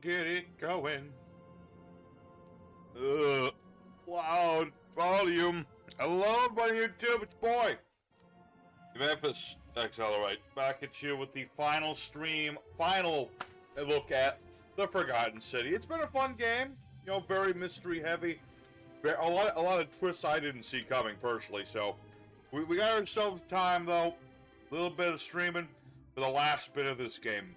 get it going. Loud volume. Hello, my YouTube, it's boy. Memphis Accelerate back at you with the final stream, final look at the Forgotten City. It's been a fun game, you know, very mystery heavy, a lot of twists I didn't see coming personally. So we got ourselves time though, a little bit of streaming for the last bit of this game,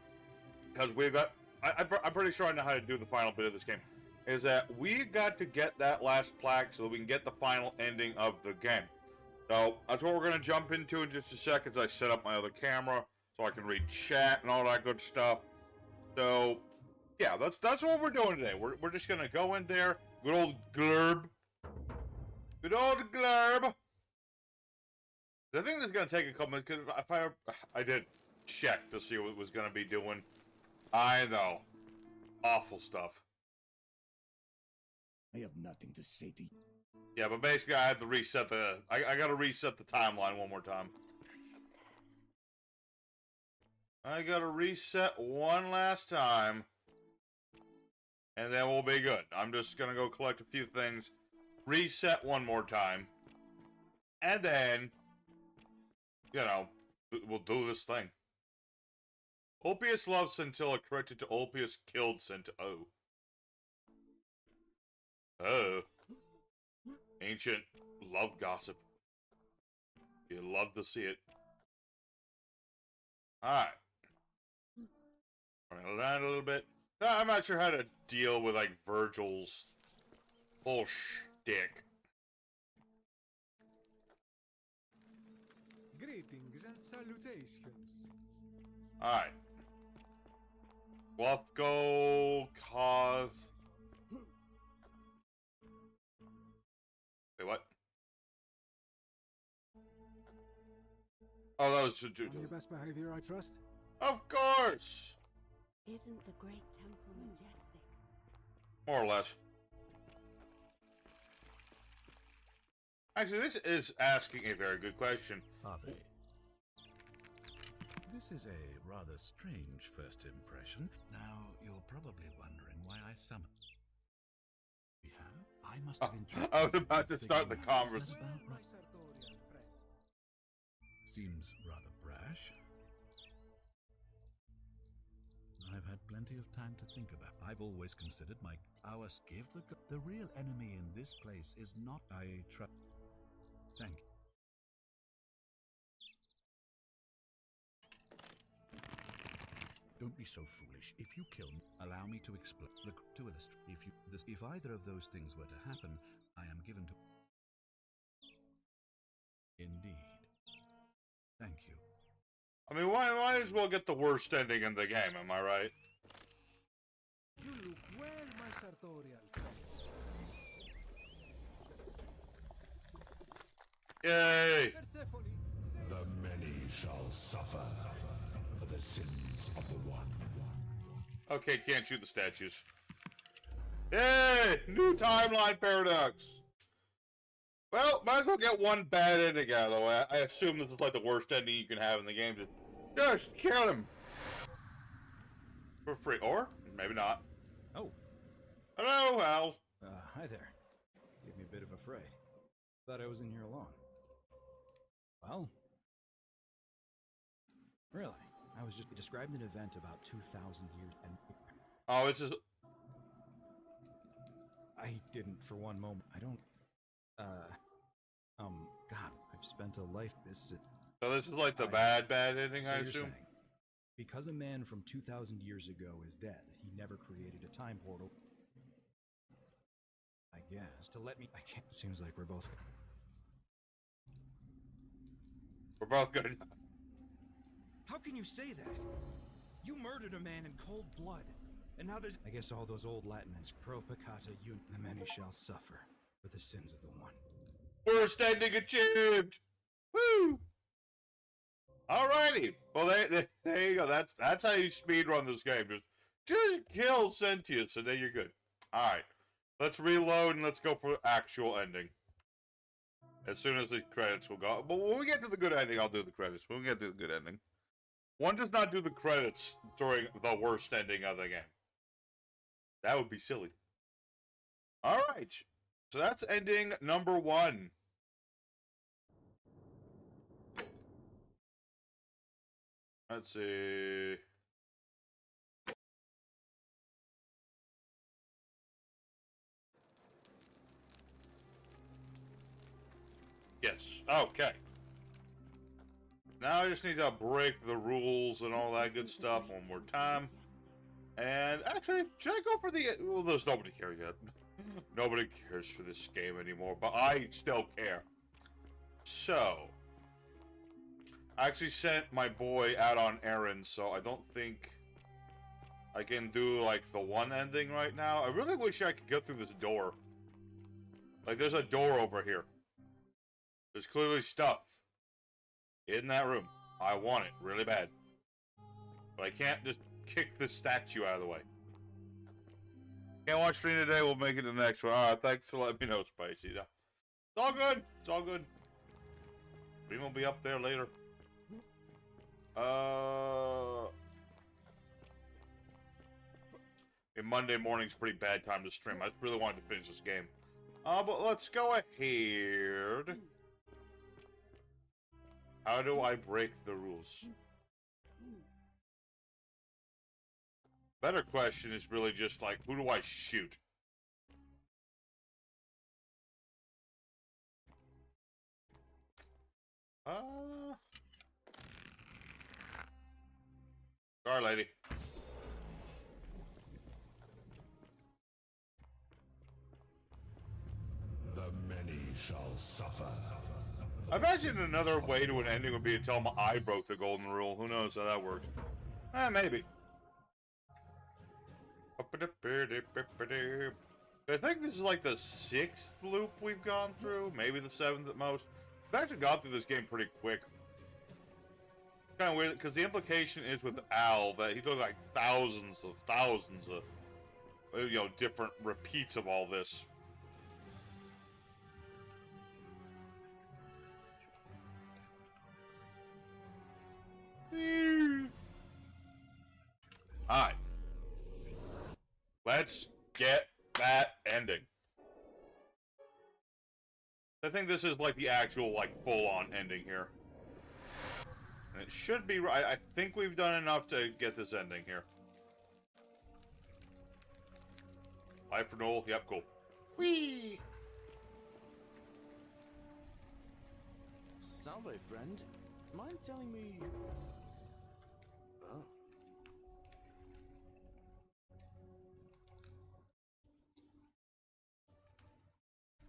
because we've got. I'm pretty sure I know how to do the final bit of this game. Is that we got to get that last plaque so that we can get the final ending of the game. So that's what we're going to jump into in just a second as I set up my other camera so I can read chat and all that good stuff. So yeah, that's what we're doing today. We're just going to go in there, good old glurb. Good old glurb. I think this is going to take a couple minutes because if I did check to see what it was going to be doing. I know. Awful stuff. I have nothing to say to you. Yeah, but basically I had to reset the... I gotta reset the timeline one more time. I gotta reset one last time. And then we'll be good. I'm just gonna go collect a few things. Reset one more time. And then... you know, we'll do this thing. Ulpius loves Scintilla corrected to Ulpius killed Scintilla. Oh. Oh. Ancient love gossip. You love to see it. Alright. Running around a little bit. I'm not sure how to deal with, like, Virgil's full shtick. Greetings and salutations. Alright. Let's go cause... Wait, what? Oh, that was... On your best behavior, I trust? Of course! Isn't the great temple majestic? More or less. Actually, this is asking a very good question. Are they? This is a rather strange first impression. Now, you're probably wondering why I summoned. We have? I must have intrigued. I was about to start the conversation. Is that about right? Seems rather brash. I've had plenty of time to think about. I've always considered our give the real enemy in this place is not I trust. Thank you. Don't be so foolish. If you kill me, allow me to explain. To illustrate, if either of those things were to happen, I am given to. Indeed. Thank you. I mean, why might as well get the worst ending in the game, am I right? You look well, my sartorial friends. Yay! Persephone, The many shall suffer for the sins of the one. Okay, can't shoot the statues. Yay! New timeline paradox! Well, might as well get one bad ending out of the way. I assume this is like the worst ending you can have in the game. Just kill him! For free. Or, maybe not. Oh. Hello, Hal. Hi there. Gave me a bit of a fright. Thought I was in here alone. Well. Really? I was just described an event about 2,000 years and... Oh, this is... I didn't for one moment. I don't... God, I've spent a life... So this is like the bad ending, So I you're assume? saying, because a man from 2,000 years ago is dead, he never created a time portal. I guess. To let me... I can't... Seems like we're both... We're both good. How can you say that? You murdered a man in cold blood, and now there's... I guess all those old Latinans, pro peccata the many shall suffer for the sins of the one. Worst ending achieved! Woo! Alrighty. Well, there you go. That's how you speedrun this game. Just kill Sentius, and then you're good. Alright. Let's reload, and let's go for actual ending. As soon as the credits will go. But when we get to the good ending, I'll do the credits. When we get to the good ending. One does not do the credits during the worst ending of the game. That would be silly. Alright. So that's ending number 1. Let's see. Yes. Okay. Now I just need to break the rules and all that good stuff one more time. And actually, should I go for the... Well, there's nobody here yet. Nobody cares for this game anymore, but I still care. So, I actually sent my boy out on errands, so I don't think I can do, like, the one ending right now. I really wish I could get through this door. Like, there's a door over here. There's clearly stuff in that room. I want it really bad. But I can't just kick this statue out of the way. Can't watch stream today, we'll make it the next one. Alright, thanks for letting me know, Spicy. It's all good. It's all good. Stream will be up there later. Monday morning's a pretty bad time to stream. I just really wanted to finish this game. But let's go ahead. How do I break the rules? Better question is really just like, who do I shoot? Sorry, lady. The many shall suffer. I imagine another way to an ending would be to tell him I broke the golden rule. Who knows how that works? Maybe. I think this is like the 6th loop we've gone through. Maybe the 7th at most. I've actually gone through this game pretty quick. Kind of weird, because the implication is with Al that he does like thousands of, you know, different repeats of all this. Alright. Let's get that ending. I think this is like the actual, like, full-on ending here. And it should be right. I think we've done enough to get this ending here. Bye for Noel. Yep, cool. Whee! Salve, friend. Mind telling me... Oh.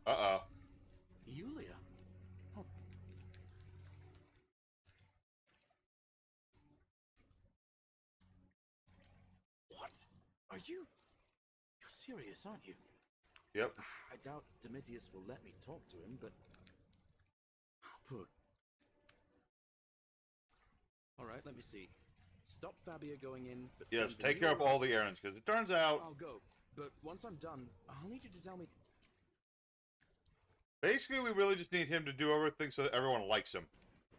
Uh-oh. Yulia? Oh. What? Are you... You're serious, aren't you? Yep. I doubt Domitius will let me talk to him, but... Poor... Alright, let me see. Stop Fabia going in, but... Yes, take care of all the errands, because it turns out... I'll go, but once I'm done, I'll need you to tell me... Basically, we really just need him to do everything so that everyone likes him.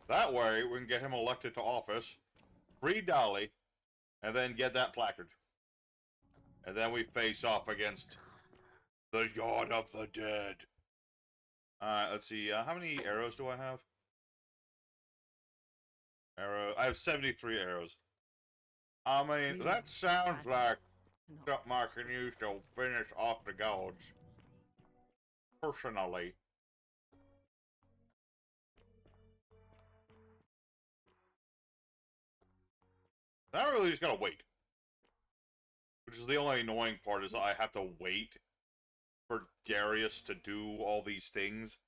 That way, we can get him elected to office, free Dolly, and then get that placard. And then we face off against the God of the Dead. Alright, let's see. How many arrows do I have? I have 73 arrows. I mean, that sounds like something I can use to finish off the gods. Personally. Now I really just gotta wait. Which is the only annoying part, is I have to wait for Darius to do all these things.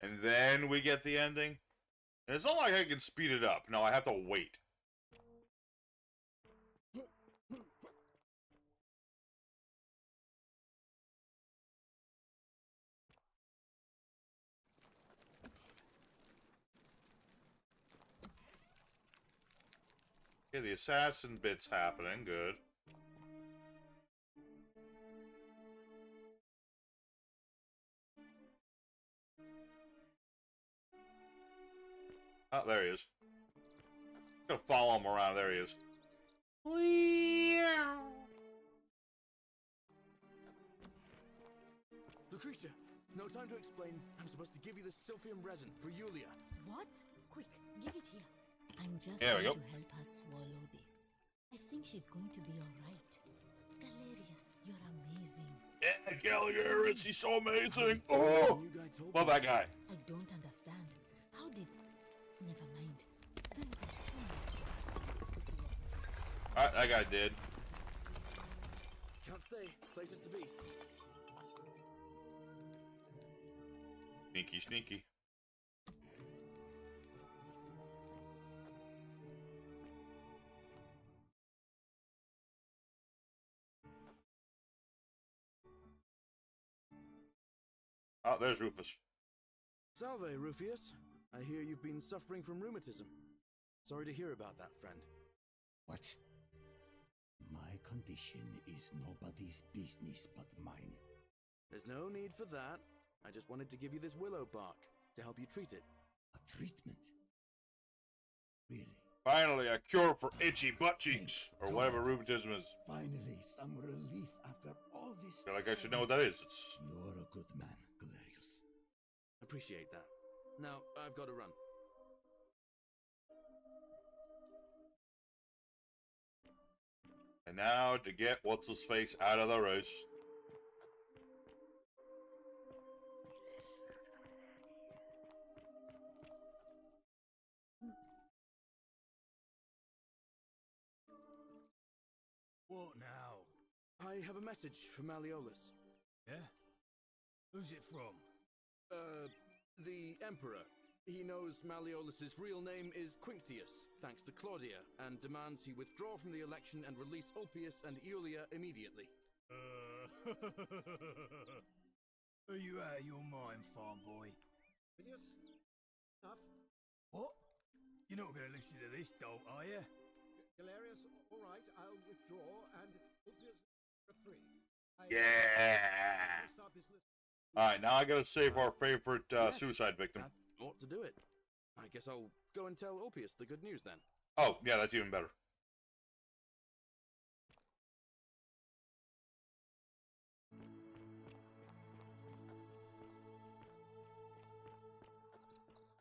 And then we get the ending. And it's not like I can speed it up. No, I have to wait. Okay, the assassin bit's happening. Good. Oh, there he is. I'm gonna follow him around. There he is. Lucretia, no time to explain. I'm supposed to give you the Sylphium resin for Yulia. What? Quick, give it here. I'm just There we going go. to help her swallow this. I think she's going to be alright. Galerius, you're amazing. Yeah, Gallagher, he's so amazing. The Oh, new guy told love me. that guy. I don't understand. How did... Never mind. Thank you so much. Alright, that guy did. Can't stay. Places to be. Sneaky, sneaky. Oh, there's Rufus. Salve, Rufius. I hear you've been suffering from rheumatism. Sorry to hear about that, friend. What? My condition is nobody's business but mine. There's no need for that. I just wanted to give you this willow bark to help you treat it. A treatment? Really? Finally, a cure for itchy butt cheeks, or whatever rheumatism is. Finally, some relief after all this. I feel like I should know what that is. It's You're a good man, Galerius. Appreciate that. Now, I've got to run. and now to get what's his face out of the roast. What now? I have a message for Malleolus. Yeah? Who's it from? The Emperor. He knows Malleolus's real name is Quinctius, thanks to Claudia, and demands he withdraw from the election and release Ulpius and Iulia immediately. Are you out of your mind, farm boy? Phineas? Enough. What? You're not going to listen to this dolt, are you? Galerius, all right, I'll withdraw and Ulpius free. Yeah. Stop his list. Alright, now I gotta save our favorite Yes, suicide victim. That ought to do it. I guess I'll go and tell Ulpius the good news then. Oh, yeah, that's even better.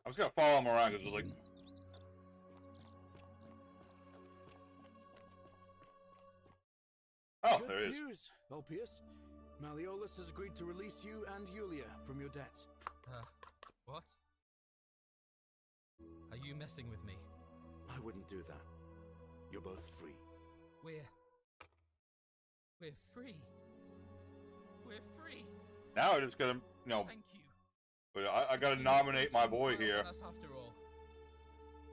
I was gonna follow him around because it was like, oh, Good there he is. news, Ulpius. Malleolus has agreed to release you and Iulia from your debts. What? Are you messing with me? I wouldn't do that. You're both free. We're free. We're free. Now I just gotta, you know, Thank you. but I gotta Seems nominate my fortune boy smiles here. on us after all.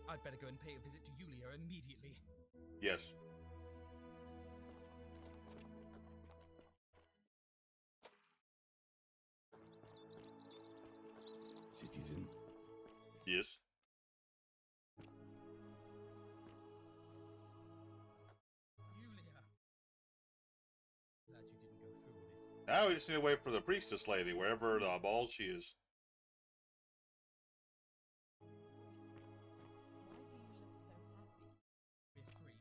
I'd better go and pay a visit to Yulia immediately. Yes. Citizen, Yes. Yulia. Glad you didn't go through with it. Now we just need to wait for the priestess lady, wherever the balls she is. We're free.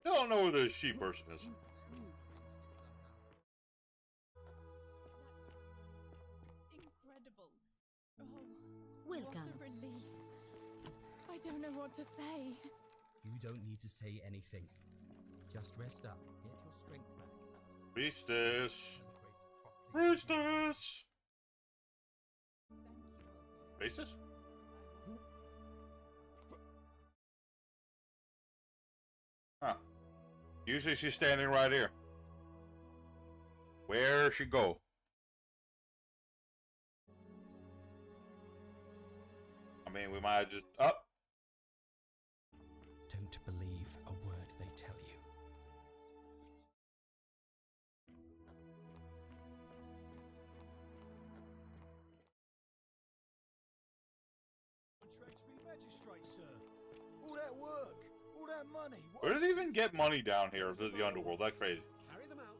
I don't know who the she person is. Incredible. Oh, Welcome. what a relief. I don't know what to say. You don't need to say anything. Just rest up. Get your strength back. Priestess. Celebrate properly. Priestess. Priestess? Huh. Usually she's standing right here. Where'd she go? I mean, we might have just... Up. Don't believe a word they tell you. Contracts be magistrate, sir. All that work, all that money. Where do they even get money down here to the underworld? That's crazy. Carry them out.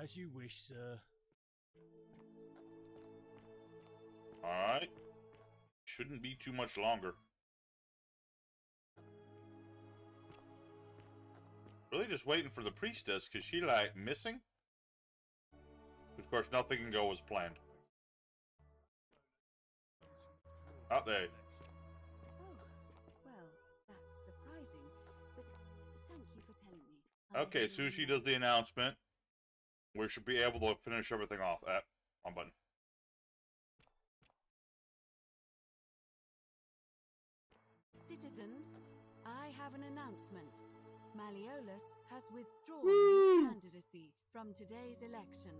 As you wish, sir. Alright. Shouldn't be too much longer. Really just waiting for the priestess, because she, like, missing? Of course, nothing can go as planned. Out there. Oh, well, that's surprising, but thank you for telling me. Okay, Sushi does the announcement. We should be able to finish everything off at one button. Citizens, I have an announcement. Malleolus has withdrawn his candidacy from today's election.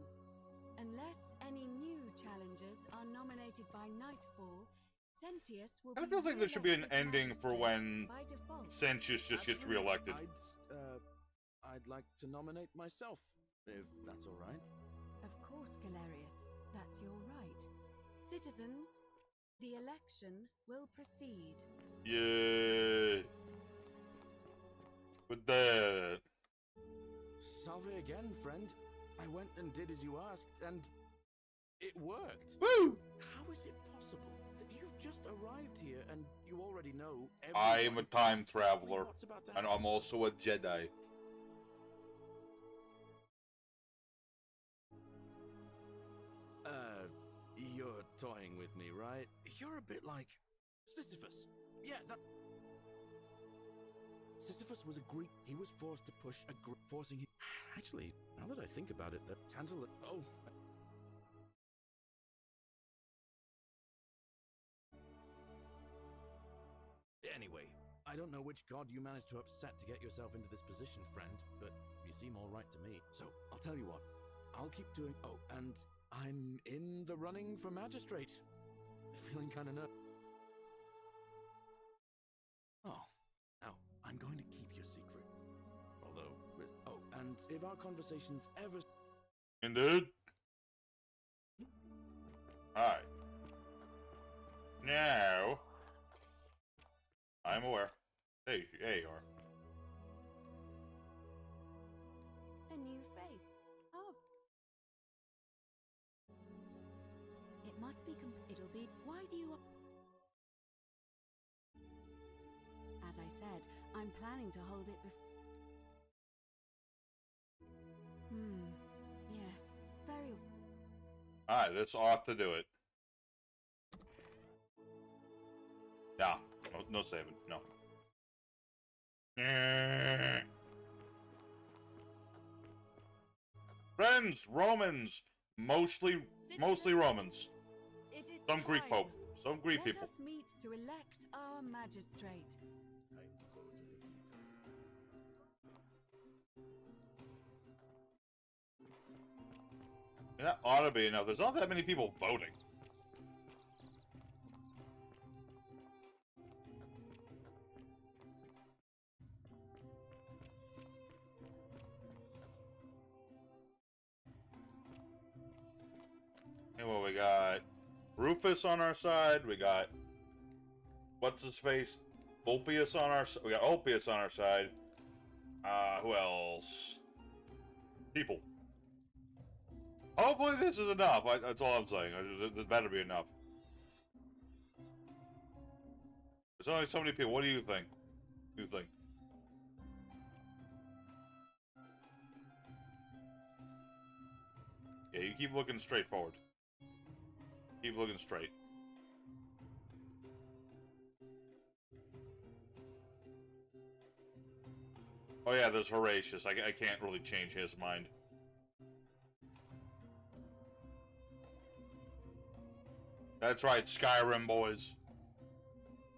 Unless any new challengers are nominated by nightfall, Sentius will It be feels like there should be an re-elected ending for when by default. Sentius just gets Actually, reelected. I'd like to nominate myself, if that's all right. Of course, Galerius, that's your right. Citizens, the election will proceed. Yeah. With that. Salve again, friend. I went and did as you asked, and it worked. Woo! How is it possible that you've just arrived here and you already know I am a everyone time exactly traveler, what's about to and happen? I'm also a Jedi. You're toying with me, right? You're a bit like Sisyphus. Yeah, that. Sisyphus was a Greek. He was forced to push a Greek, forcing him. Actually, now that I think about it, that Tantalus. Oh. Anyway, I don't know which god you managed to upset to get yourself into this position, friend, but you seem all right to me. So, I'll tell you what. I'll keep doing. Oh, and I'm in the running for magistrate. Feeling kind of nervous. Oh, now I'm going to keep your secret. Although, oh, and if our conversations ever. Indeed. Alright. Now. I'm aware. Hey, you are. A new face. Oh. It must be. It'll be. Why do you. As I said, I'm planning to hold it before. Yes. Very. Alright, let's ought to do it. Nah, no saving, no. Friends, Romans, mostly Romans. It is Some Greek time. pope, some Greek Let people. us meet to elect our magistrate. That ought to be enough. There's not that many people voting. And what we got? Rufus on our side. We got what's his face? Ulpius on our side. We got Ulpius on our side. Who else? People. Hopefully this is enough. That's all I'm saying. There better be enough. There's only so many people. What do you think? What do you think? Yeah, you keep looking straight forward. Keep looking straight. Oh yeah, there's Horatius. I can't really change his mind. That's right, Skyrim boys.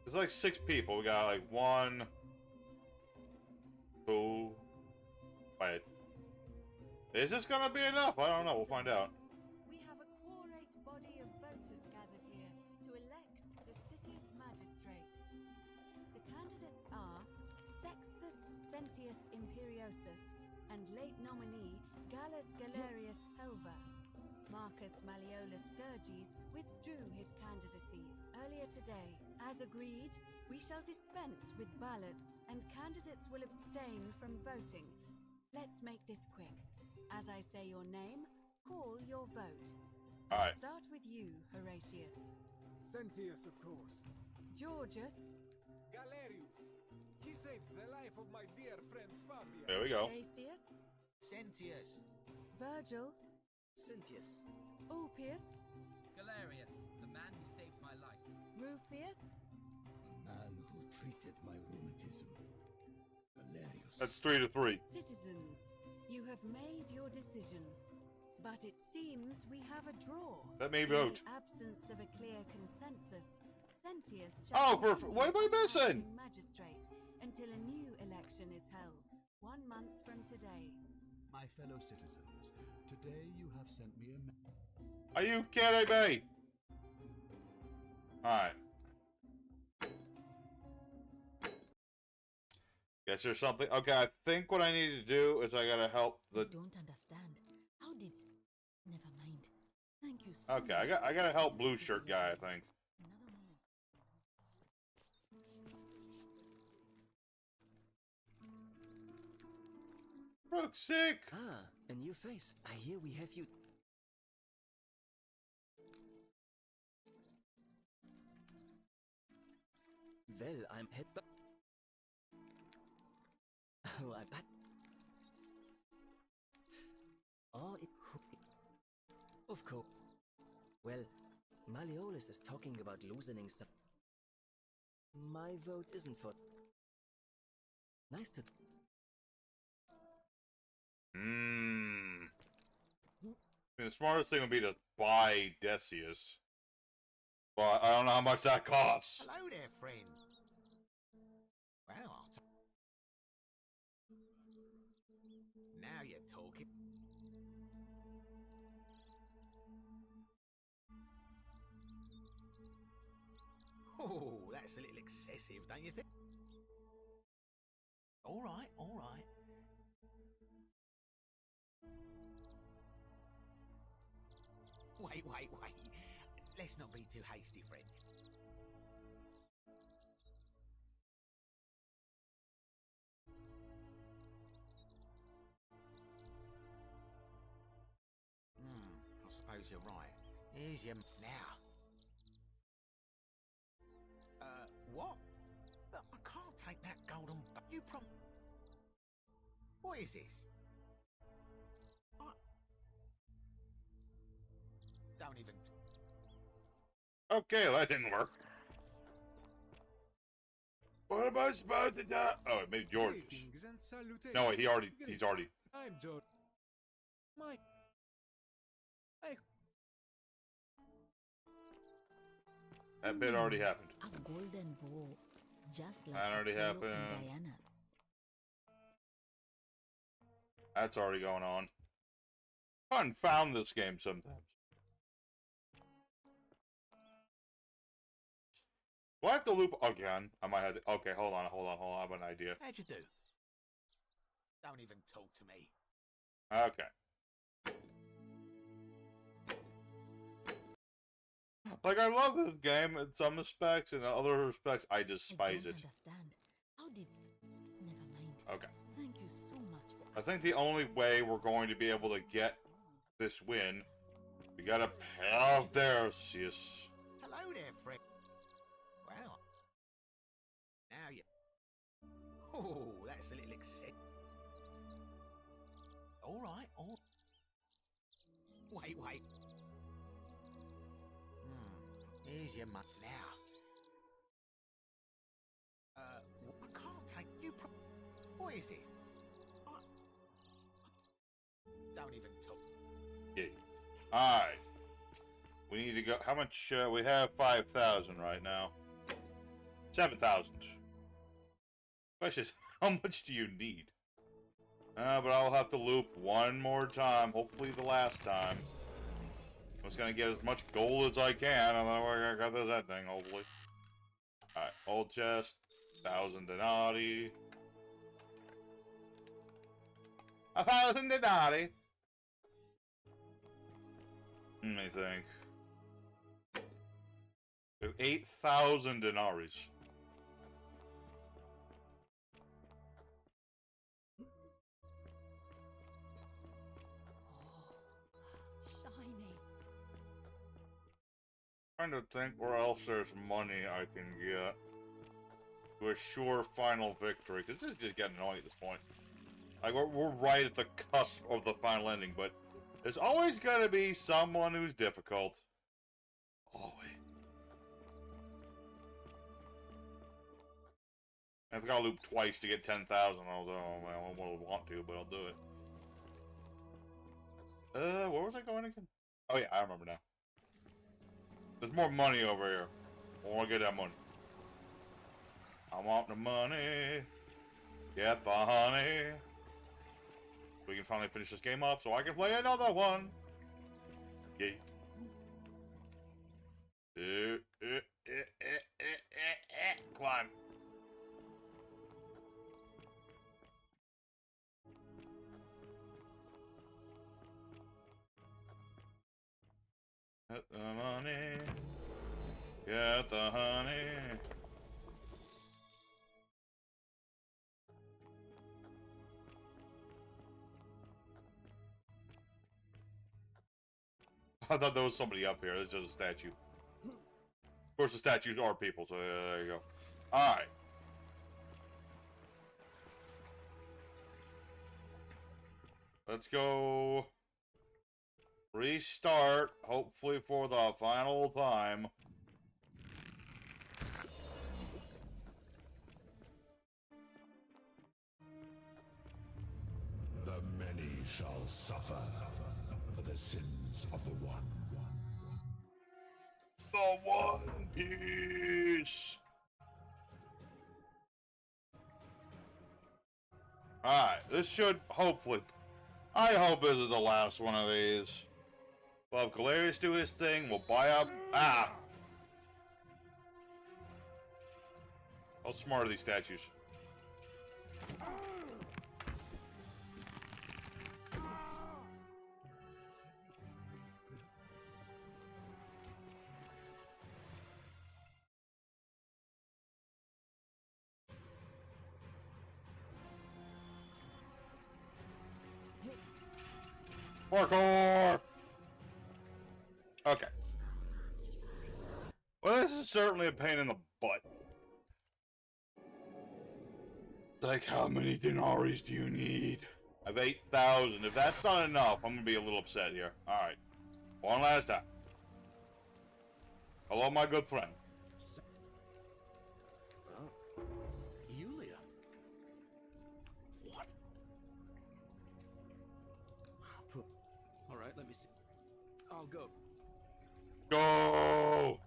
There's like 6 people. We got like 1, 2. Wait. Is this gonna be enough? I don't know. We'll find out. We have a quorate body of voters gathered here to elect the city's magistrate. The candidates are Sextus Sentius Imperiosus and late nominee Gallus Galerius Helva. Marcus Malleolus Gurges withdrew his candidacy earlier today. As agreed, we shall dispense with ballots and candidates will abstain from voting. Let's make this quick. As I say your name, call your vote. Alright. Start with you, Horatius. Sentius, of course. Georgius. Galerius. His saved the life of my dear friend Fabian. There we go. Dacius, Sentius. Virgil, Cynthius. Ulpius, Galerius, the man who saved my life. Rufius, The man who treated my rheumatism. Galerius. That's 3 to 3. Citizens, you have made your decision. But it seems we have a draw. Let me In vote. the absence of a clear consensus, Sentius Oh, shall what am I missing? magistrate until a new election is held 1 month from today. My fellow citizens, today you have sent me a Are you kidding me? Alright. Guess there's something. Okay, I think what I need to do is I gotta help I the. don't understand. How did... Never mind. Thank you so Okay, much. I gotta help blue shirt guy, I think. Another moment. Brooke's sick. Ah, a new face. I hear we have you. Well, I'm head. Oh, I bet. Oh, of course. Well, Malleolus is talking about loosening some. My vote isn't for. Nice to. I mean, the smartest thing would be to buy Decius. But I don't know how much that costs. Hello there, friend. Well, now you're talking. Oh, that's a little excessive, don't you think? All right, all right. Wait. Let's not be too hasty, friend. I suppose you're right. Here's your now. What? Look, I can't take that golden. You What is this? Don't even. Okay, well, that didn't work. What am I supposed to do? Oh, it made George. Greetings and salutations. No, wait, he's already. I'm George. My. That bit already happened. A golden bow. Just like That already Apollo happened. and Diana's. That's already going on. Confound this game sometimes. Do I have to loop again? I might have to. Okay, hold on. I have an idea. How'd you do? Don't even talk to me. Okay. Like, I love this game in some respects, and in other respects, I despise I it. don't understand. How did... Never mind. Okay. Thank you so much for... I think the only way we're going to be able to get this win, we gotta have Decius. Hello there, friend. Wow. Now you. Oh, that's a little excessive. All right. Wait. Here's your money now. I can't take you. What is it? Don't even talk. Yeah. Alright. We need to go. How much? We have 5,000 right now. 7,000. Question is, how much do you need? But I'll have to loop one more time. Hopefully the last time. I'm just gonna get as much gold as I can, and then we're gonna got that thing, hopefully. Alright, old chest, 1,000 denarii. 1,000 denarii. Let me think. We have 8,000 denarii. Trying to think where else there's money I can get. Do to a sure final victory. This is just getting annoying at this point. Like, we're right at the cusp of the final ending, but there's always gonna be someone who's difficult. Always. I've got to loop twice to get 10,000. I don't want to, but I'll do it. Where was I going again? Oh yeah, I remember now. There's more money over here. I want to get that money. I want the money. Get the honey. We can finally finish this game up so I can play another one. Yeah. Climb. Get the money. Get the honey. I thought there was somebody up here. It's just a statue. Of course, the statues are people, so there you go. Alright. Let's go restart, hopefully for the final time. The many shall suffer for the sins of the one. The One Piece! Alright, this should hopefully... I hope this is the last one of these. We'll have Galerius do his thing, we'll buy up... Ah! How smart are these statues? Parkour! Okay. Well, this is certainly a pain in the butt. Like, how many denarii do you need? I have 8,000. If that's not enough, I'm gonna be a little upset here. Alright. One last time. Hello, my good friend. Yulia. What? Alright, let me see. I'll go. Go!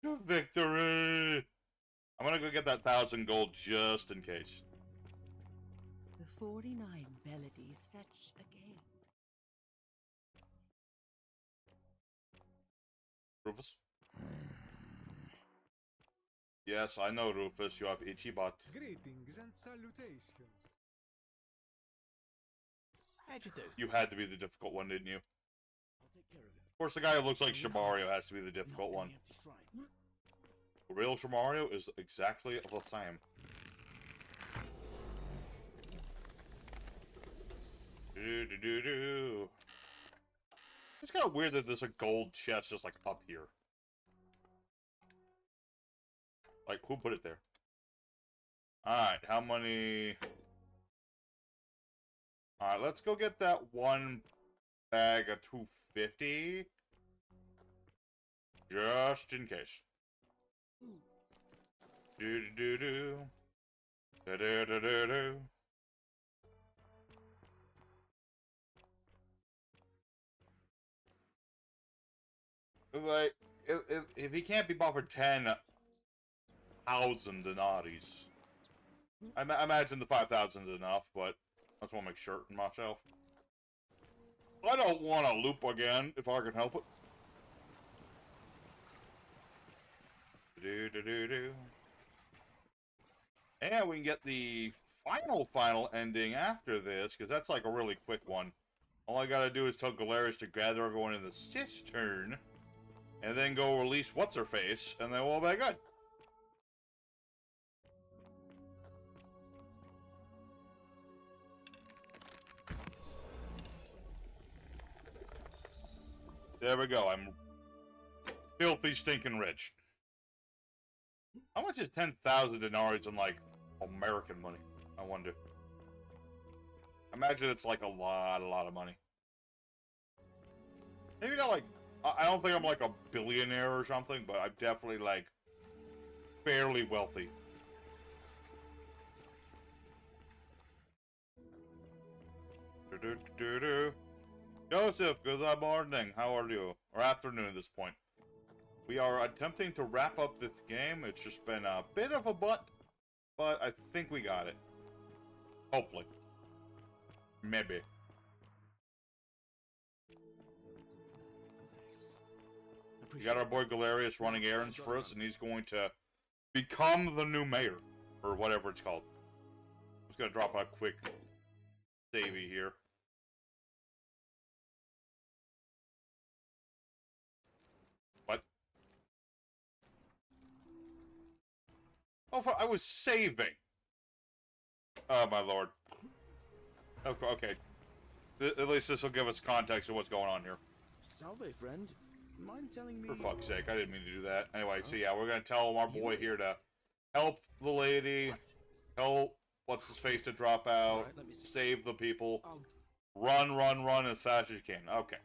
To victory! I'm gonna go get that 1,000 gold just in case. The 49 melodies fetch again. Rufus? Yes, I know, Rufus. You have itchy butt. Greetings and salutations. How'd you do? You had to be the difficult one, didn't you? I'll take care of it. Of course, the guy who looks like Shamario has to be the difficult one. The real Shamario is exactly the same. Do. It's kind of weird that there's a gold chest just like up here. Like, who put it there? Alright, how many... Alright, let's go get that one bag of 250. Just in case. Do. Do. Like, if he can't be bought for 10,000 denarii, I imagine the 5,000 is enough, but I just want to make certain myself. I don't want to loop again if I can help it. Do. And we can get the final ending after this, because that's like a really quick one. All I gotta do is tell Galerius to gather everyone in the cistern, and then go release What's-Her-Face, and then we'll be good. There we go, I'm filthy stinking rich. How much is 10,000 denarii in, like, American money? I wonder. Imagine it's, like, a lot of money. Maybe not, like, I don't think I'm, like, a billionaire or something, but I'm definitely, like, fairly wealthy. Joseph, good morning. How are you? Or afternoon at this point. We are attempting to wrap up this game. It's just been a bit of a butt, but I think we got it. Hopefully. Maybe. We got our boy Galerius running errands for us, and he's going to become the new mayor. Or whatever it's called. I'm just going to drop a quick savey here. What? Oh, I was saving. Oh, my lord. Okay. At least this will give us context of what's going on here. Salve, friend. Mind telling me... For fuck's sake, I didn't mean to do that. Anyway, so yeah, we're going to tell our boy here to help the lady, help what's-his-face to drop out, save the people, run as fast as you can. Okay.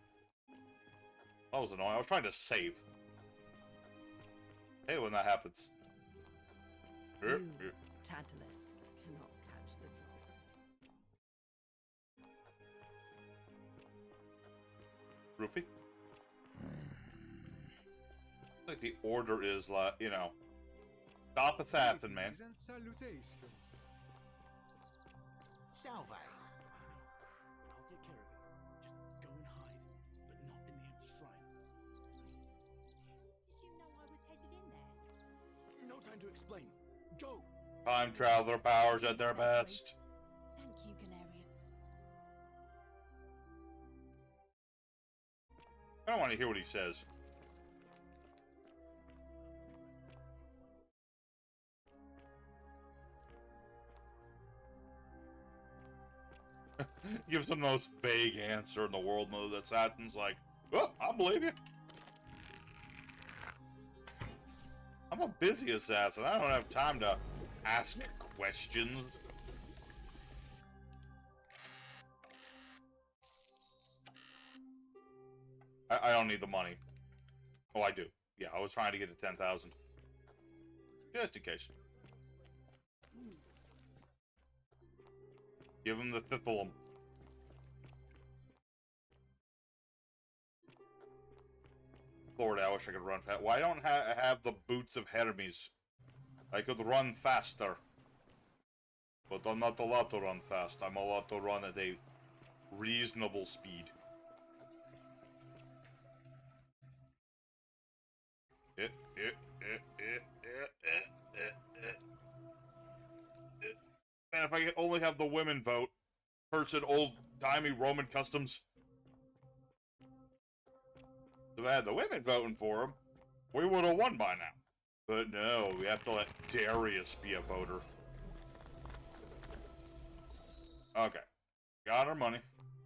That was annoying. I was trying to save. Hey, when that happens. You, Tantalus, cannot catch the draw. Roofy? Like the order is like, you know, stop assassin, man. And salutations. Salve. I'll take care of it. Just go and hide, but not in the empty shrine. Did you know I was headed in there? No time to explain. Go! Time traveler powers at their best. Thank you, Galerius. I don't want to hear what he says. Gives him the most vague answer in the world. No, that Saturn's like, oh, I believe you. I'm a busy assassin. I don't have time to ask questions. I don't need the money. Oh, I do. Yeah, I was trying to get to 10,000. Just in case. Give him the thithalum. Lord, I wish I could run fast. Why don't I have the boots of Hermes? I could run faster. But I'm not allowed to run fast. I'm allowed to run at a reasonable speed. Man, if I could only have the women vote versus old-timey Roman customs. If I had the women voting for him, we would have won by now. But no, we have to let Darius be a voter. Okay. Got our money.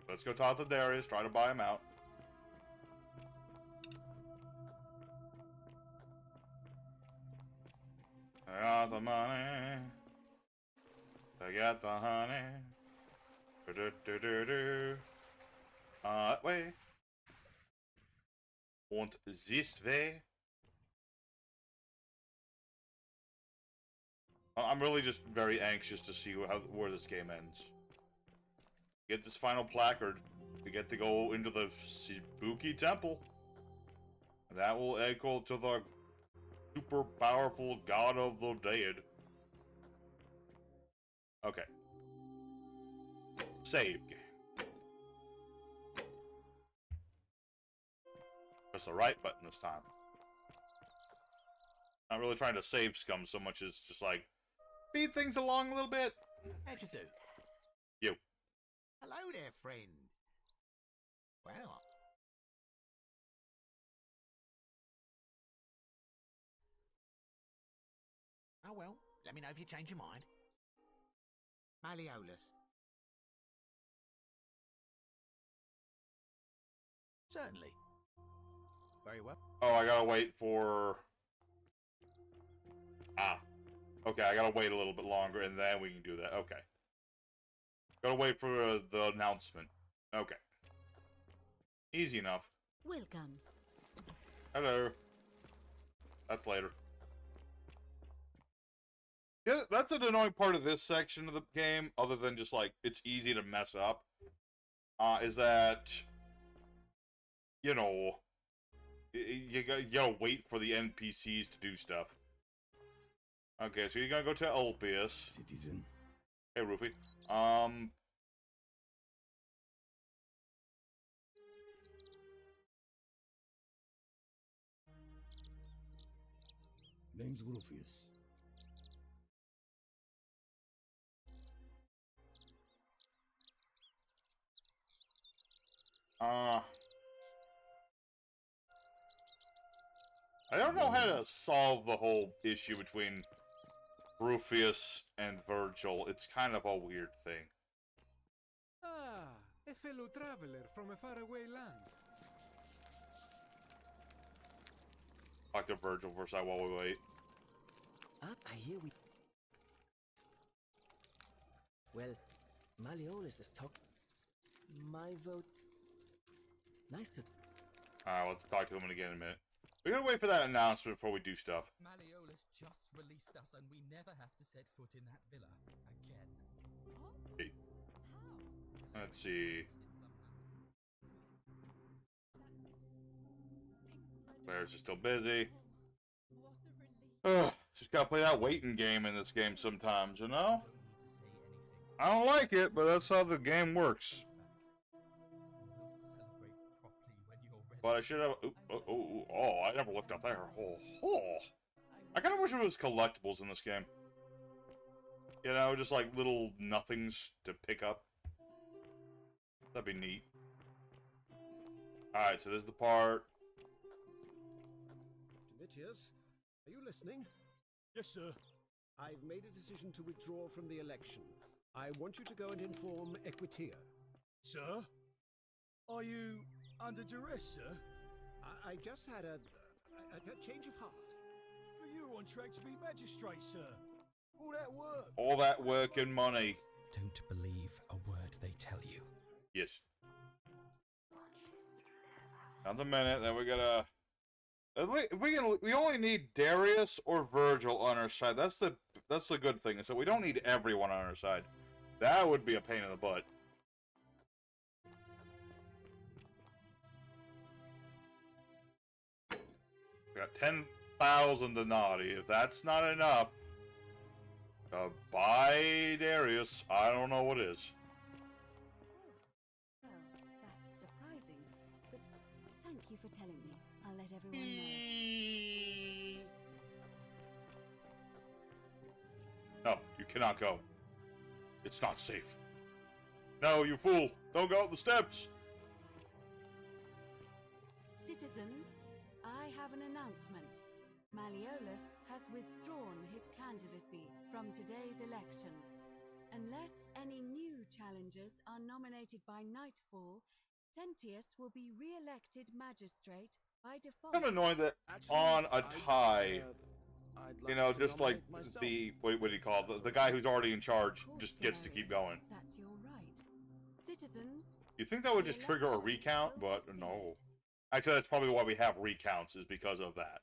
Let's go talk to Darius, try to buy him out. I got the money. I got the honey. That way. Und this way. I'm really just very anxious to see where this game ends. Get this final placard. We get to go into the spooky temple. That will echo to the super powerful god of the dead. Okay. Save game. Press the right button this time. Not really trying to save scum so much as just like speed things along a little bit. How'd you do? You. Hello there, friend. Wow. Oh well, let me know if you change your mind. Malleolus. Certainly. Very well. Oh, I gotta wait for... Ah. Okay, I gotta wait a little bit longer, and then we can do that. Okay. Gotta wait for the announcement. Okay. Easy enough. Welcome. Hello. That's later. Yeah, that's an annoying part of this section of the game, other than just, like, it's easy to mess up. Is that, you know, you gotta wait for the NPCs to do stuff. Okay, so you're gonna go to Ulpius. Citizen. Hey, Rufy. Name's Rufius. I don't know how to solve the whole issue between Rufius and Virgil. It's kind of a weird thing. Ah, a fellow traveler from a faraway land. Talk to Virgil for a second while we wait. I hear we... Well, Malleolus is talking. My vote... Nice to... Alright, let's talk to him again in a minute. We gotta wait for that announcement before we do stuff. Malleolus just released us, and we never have to set foot in that villa again. Hey. Let's see. Players are still busy. Ugh, just gotta play that waiting game in this game sometimes, you know? I don't like it, but that's how the game works. But I should have... Oh, I never looked up there. Oh. I kind of wish there was collectibles in this game. You know, just like little nothings to pick up. That'd be neat. Alright, so this is the part... Domitius, are you listening? Yes, sir. I've made a decision to withdraw from the election. I want you to go and inform Equitia. Sir? Are you under duress, sir? I just had a change of heart. But you were on track to be magistrate, sir. All that work. All that work and money. Don't believe a word they tell you. Yes. Another minute, then we gotta... We only need Darius or Virgil on our side. That's the good thing. So we don't need everyone on our side. That would be a pain in the butt. We got 10,000 denarii. If that's not enough to buy Darius, I don't know what is. Well, that's surprising. But thank you for telling me. I'll let everyone know. No, you cannot go. It's not safe. No, you fool! Don't go up the steps! Citizens, I have an announcement. Malleolus has withdrawn his candidacy from today's election. Unless any new challengers are nominated by nightfall, Sentius will be re-elected magistrate by default. I'm annoyed that on a tie, you know, just like the, what do you call it, the guy who's already in charge just gets to keep going. That's your right. Citizens, You think that would just trigger a recount, but no. Actually, that's probably why we have recounts, is because of that.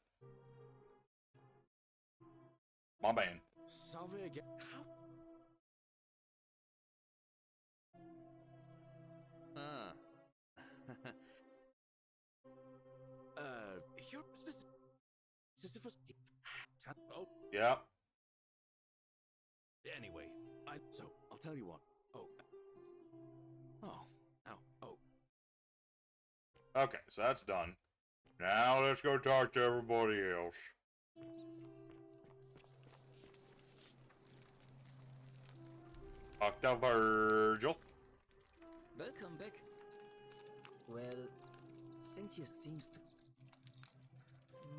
My man. Salve again. How? You're Sisyphus. Oh. Yeah. Anyway, so I'll tell you what. Oh. Okay, so that's done. Now let's go talk to everybody else. Talk to Virgil. Welcome back. Well, Cynthia seems to...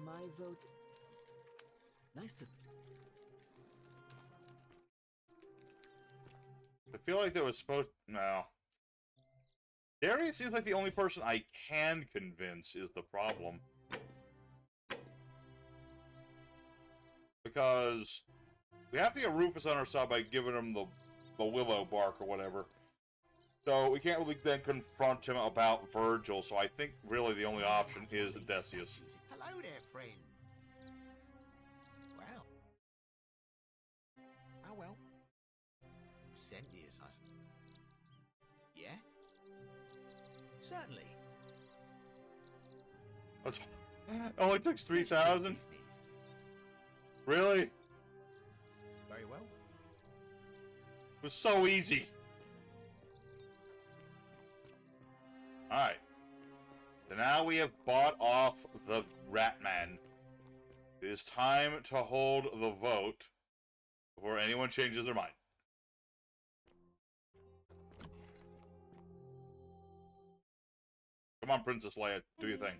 My vote... Nice to... I feel like there was supposed... No. Darius seems like the only person I can convince is the problem. Because We have to get Rufus on our side by giving him the willow bark or whatever. So we can't really then confront him about Virgil, so I think really the only option is Odysseus. Hello there, friend. Wow. Oh well. Sentius, I... Yeah? Certainly. It only took 3,000? Really? Very well. It was so easy. Alright. So now we have bought off the Ratman. It is time to hold the vote before anyone changes their mind. Come on, Princess Leia, do your thing.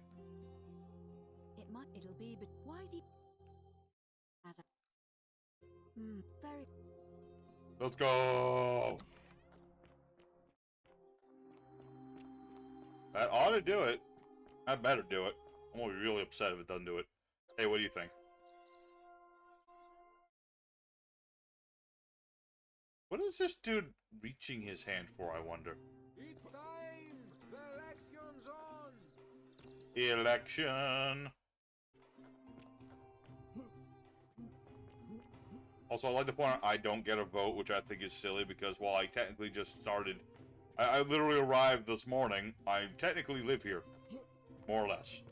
It'll be, but why do you... As a... very... Let's go! That ought to do it. I better do it. I'm gonna be really upset if it doesn't do it. Hey, what do you think? What is this dude reaching his hand for, I wonder? It's time! The election's on! Election! Also, I'd like to point out I don't get a vote, which I think is silly, because while I technically just started... I literally arrived this morning. I technically live here. More or less.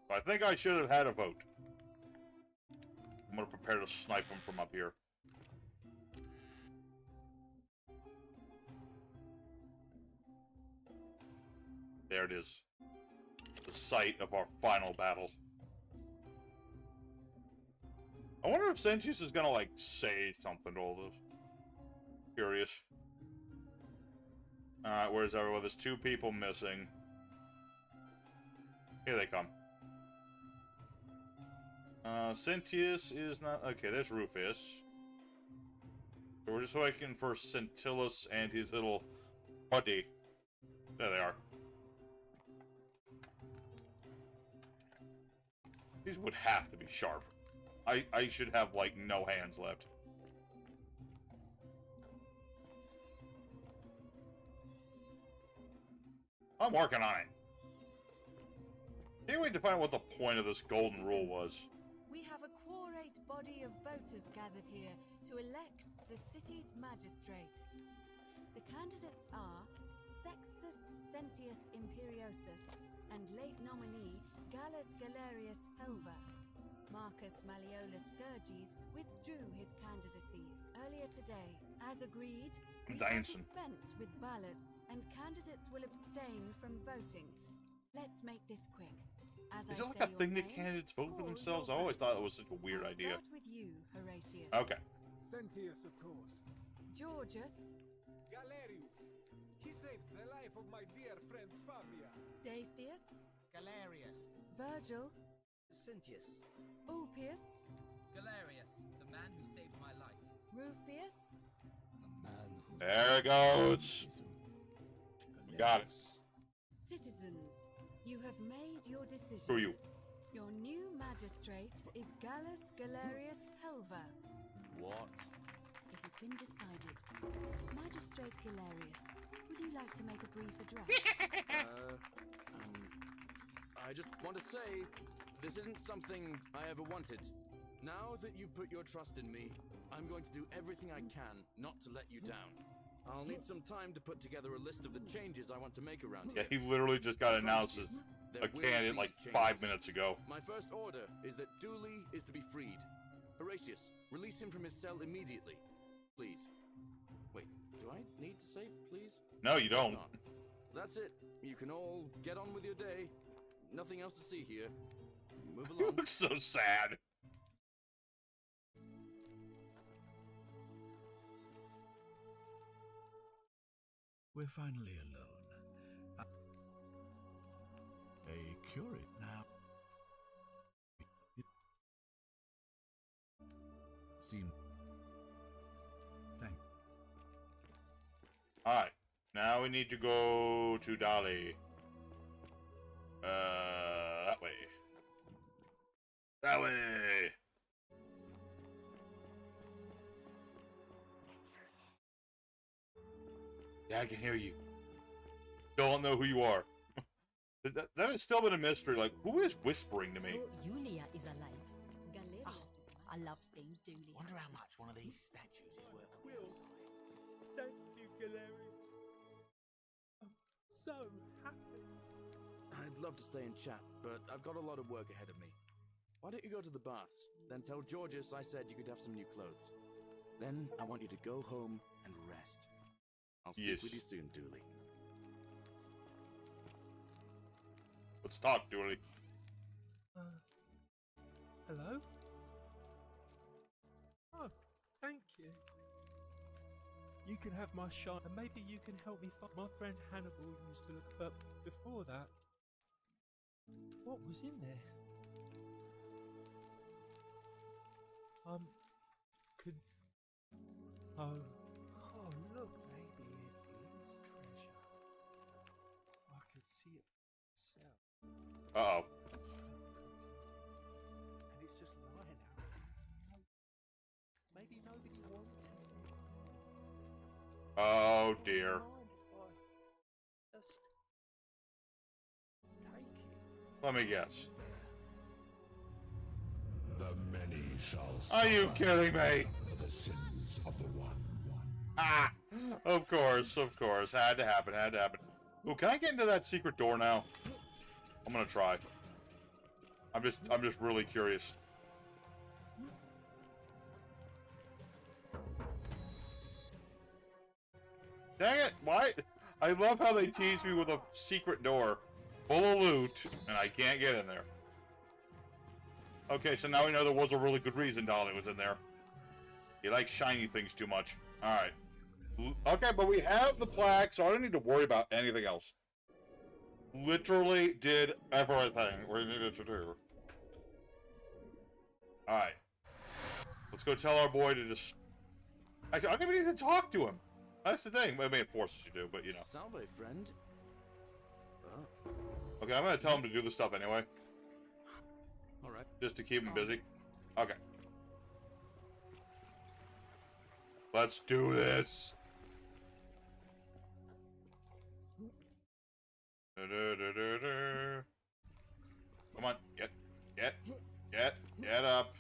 So I think I should have had a vote. I'm gonna prepare to snipe him from up here. There it is. The site of our final battle. I wonder if Sentius is gonna, like, say something to all this. Curious. Alright, where's everyone? There's 2 people missing. Here they come. Sentius is not... Okay, there's Rufus. So we're just waiting for Scintillus and his little buddy. There they are. These would have to be sharp. I should have, like, no hands left. I'm working on it. Can't wait to find out what the point of this golden rule was. We have a quorate body of voters gathered here to elect the city's magistrate. The candidates are Sextus Sentius Imperiosus and late nominee Gallus Galerius Helva. Marcus Malleolus Gurges withdrew his candidacy earlier today. As agreed, we shall dispense with ballots, and candidates will abstain from voting. Let's make this quick. As Is it like a thing that candidates vote for themselves? I always thought it was such a weird idea. Start with you, Horatius. Okay. Sentius, of course. Georgius. Galerius. He saved the life of my dear friend Fabia. Dacius. Galerius. Virgil. Sentius. Ulpius. Galerius, the man who saved my life. Rufius. There it goes. We got it. Citizens, you have made your decision. Who are you? Your new magistrate is Gallus Galerius Helva. What? It has been decided. Magistrate Galerius, would you like to make a brief address? I just want to say, this isn't something I ever wanted. Now that you've put your trust in me, I'm going to do everything I can not to let you down. I'll need some time to put together a list of the changes I want to make around here. Yeah, he literally just got announced as a candidate like 5 minutes ago. My first order is that Dooley is to be freed. Horatius, release him from his cell immediately. Please. Wait, do I need to say please? No, you don't. That's it. You can all get on with your day. Nothing else to see here. Move You along. look so sad. We're finally alone. A curate now. Seem. Thank. Alright. Now we need to go to Dali. That way. That way! Yeah, I can hear you. Don't know who you are. That has still been a mystery. Like, who is whispering to me? So Julia is alive. Galerius is I love seeing Julia. Wonder how much one of these statues is worth. Will, thank you, Galerius. I'm so happy. I'd love to stay and chat, but I've got a lot of work ahead of me. Why don't you go to the baths? Then tell Georges I said you could have some new clothes. Then I want you to go home and rest. I'll speak with you soon, Dooley. Let's talk, Dooley. Hello? Oh, thank you. You can have my shot, and maybe you can help me find my friend Hannibal used to look. But before that, what was in there? Oh, look, maybe it is treasure. I could see it for myself. Uh-oh. So pretty. And it's just lying out. Maybe nobody wants it. Oh, dear. Just take it. Let me guess. The many shall Are you suffer kidding me? for the sins of the one. Ah! Of course, of course. Had to happen, had to happen. Ooh, can I get into that secret door now? I'm gonna try. I'm just really curious. Dang it! Why? I love how they tease me with a secret door full of loot, and I can't get in there. Okay, so now we know there was a really good reason Dolly was in there. He likes shiny things too much. Alright. Okay, but we have the plaque, so I don't need to worry about anything else. Literally did everything we needed to do. Alright. Let's go tell our boy to just... Actually, I don't even need to talk to him. That's the thing. I mean, it forces you to, but you know. Salve, friend. Okay, I'm gonna tell him to do the stuff anyway. Alright. Just to keep him busy. Okay. Let's do this. Come on, get up.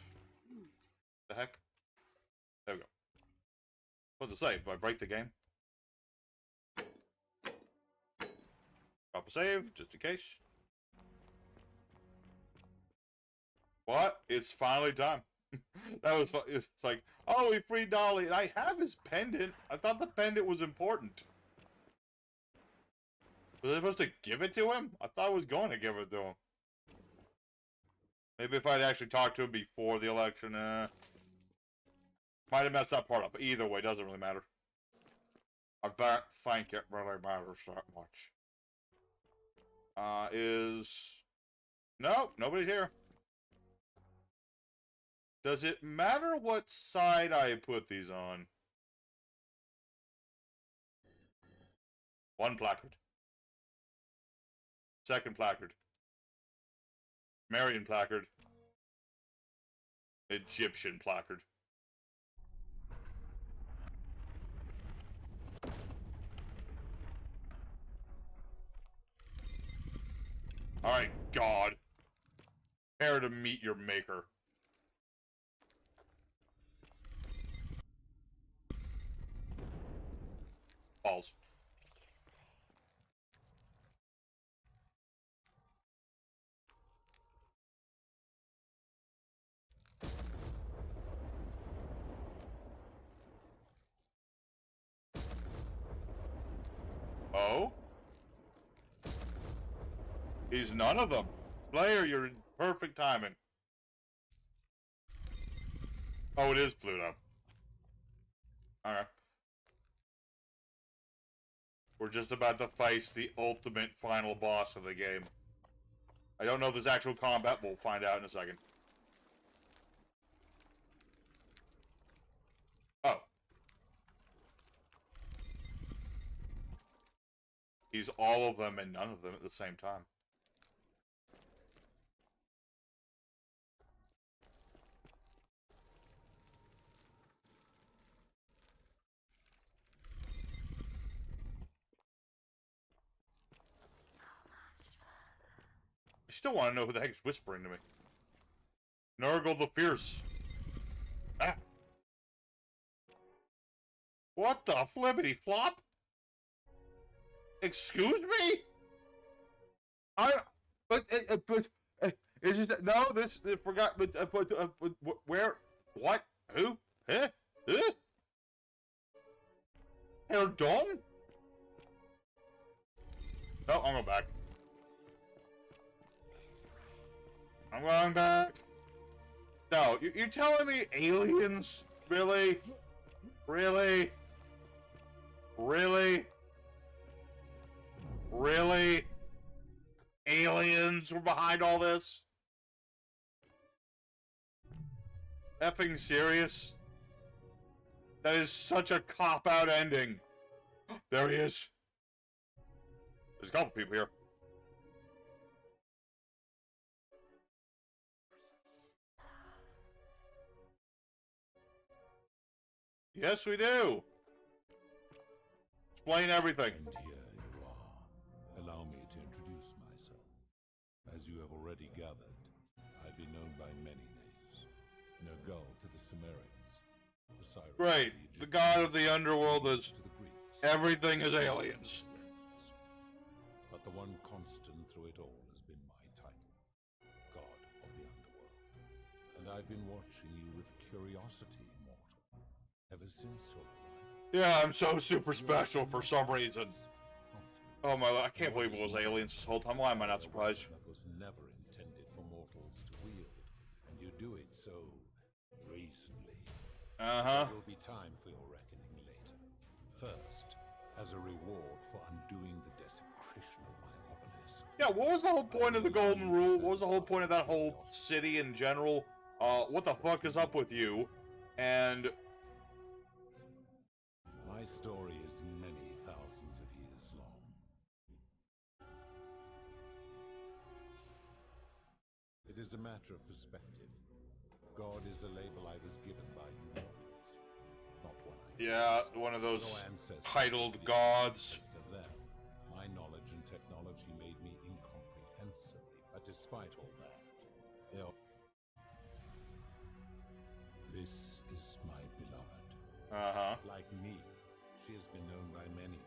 The heck? There we go. What does it say? Do I break the game? Drop a save, just in case. What? It's finally time. That was fun. It's like, oh, we freed Dolly. I have his pendant. I thought the pendant was important. Was I supposed to give it to him? I thought I was going to give it to him. Maybe if I'd actually talked to him before the election, might have messed that part up. But either way, doesn't really matter. I don't think it really matters that much. No, nobody's here. Does it matter what side I put these on? One placard. Second placard. Marian placard. Egyptian placard. Alright, God. Prepare to meet your maker. Balls. Oh? He's none of them. Player, you're in perfect timing. Oh, it is Pluto. Alright. We're just about to face the ultimate final boss of the game. I don't know if there's actual combat, we'll find out in a second. Oh. He's all of them and none of them at the same time. still want to know who the heck's whispering to me. Nurgle the Fierce. Ah. What the flippity flop? Excuse me? It's just that, no, this, I forgot, where, what, who, huh? Herr Dom? No, I'm going back. I'm going back. No, you're telling me aliens? Really? Really? Really? Really? Aliens were behind all this? Effing serious? That is such a cop-out ending. There he is. There's a couple people here. Yes, we do. Explain everything. And here you are. Allow me to introduce myself. As you have already gathered, I've been known by many names. Nergal to the Sumerians. Osiris Great. The god of the underworld is... Everything is aliens. But the one constant through it all has been my title. God of the Underworld. And I've been watching you with curiosity, mortal. Ever since your life. Yeah, I'm so super special for some reason. Oh my, I can't believe it was aliens this whole time. Why am I not surprised? That was never intended for mortals to wield. And you do it so gracefully. Uh-huh. There will be time for your reckoning later. First, as a reward for undoing the desecration of my obelisk. Yeah, what was the whole point of the Golden Rule? What was the whole point of that whole city in general? What the fuck is up with you? And... My story is many thousands of years long. It is a matter of perspective. God is a label I was given by humans, not one I yeah, one of those titled gods. To them, my knowledge and technology made me incomprehensibly, but despite all that, they are... This is my beloved. Uh-huh. Like me, she has been known by many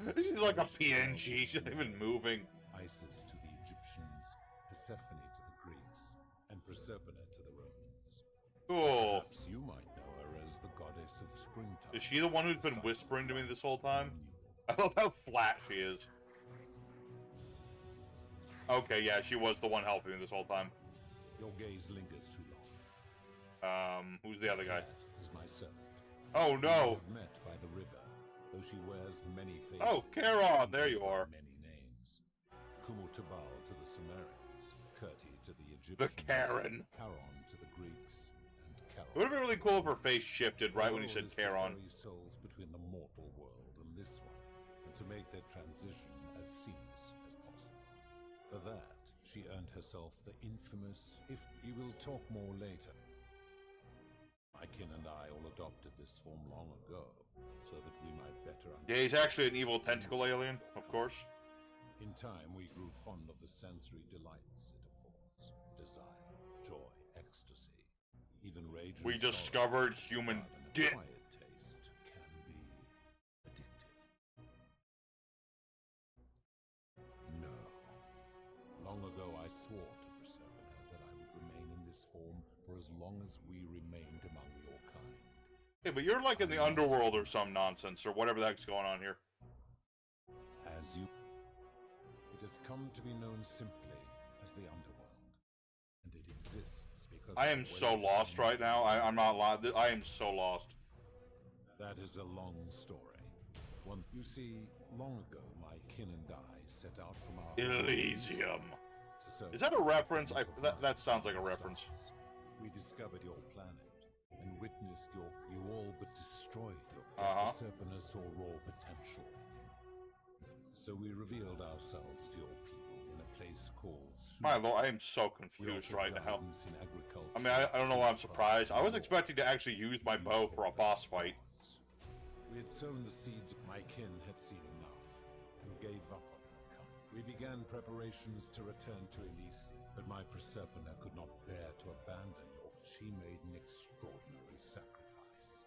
names. She's like a PNG, she's not even moving. Isis to the Egyptians, Persephone to the Greeks, and Proserpina to the Romans. Cool. Perhaps you might know her as the goddess of springtime. Is she the one who's been whispering to me this whole time? I love how flat she is. Okay, yeah, she was the one helping me this whole time. Your gaze lingers too long. Who's the other guy? That is my servant. Oh no! We have met by the river, though she wears many faces. Oh, Charon, there you are. Many names. Kumutubal to the Sumerians, Kirti to the Egyptians, The Charon. Charon to the Greeks, and Charon. It would have been really cool if her face shifted right when he said Charon. Souls between the mortal world and this one, and to make their transition as seamless as possible. For that, she earned herself the infamous, if you will talk more later. My kin and I all adopted this form long ago, so that we might better understand. Yeah, he's actually an evil tentacle alien, of course. In time, we grew fond of the sensory delights it affords. Desire, joy, ecstasy, even rage. We discovered human dick. Quiet taste can be addictive. No. Long ago, I swore to Persephone that I would remain in this form for as long as we remained among your kind. Hey, but you're like in the underworld or some nonsense, or whatever the heck's going on here. As you... It has come to be known simply as the underworld. And it exists because... I am so lost right now. I'm not lying. I am so lost. That is a long story. One, you see, long ago, my kin and I set out from our... Elysium. Is that a reference? That sounds like a reference. We discovered your planet and witnessed you all but destroyed your Persephone saw raw potential in you. So we revealed ourselves to your people in a place called My lord, I am so confused right now. I mean, I don't know why I'm surprised. I was expecting to actually use my bow for a boss fight. We had sown the seeds. My kin had seen enough and gave up on mankind. We began preparations to return to Elysia, but my Proserpina could not bear to abandon your. She made an extraordinary sacrifice.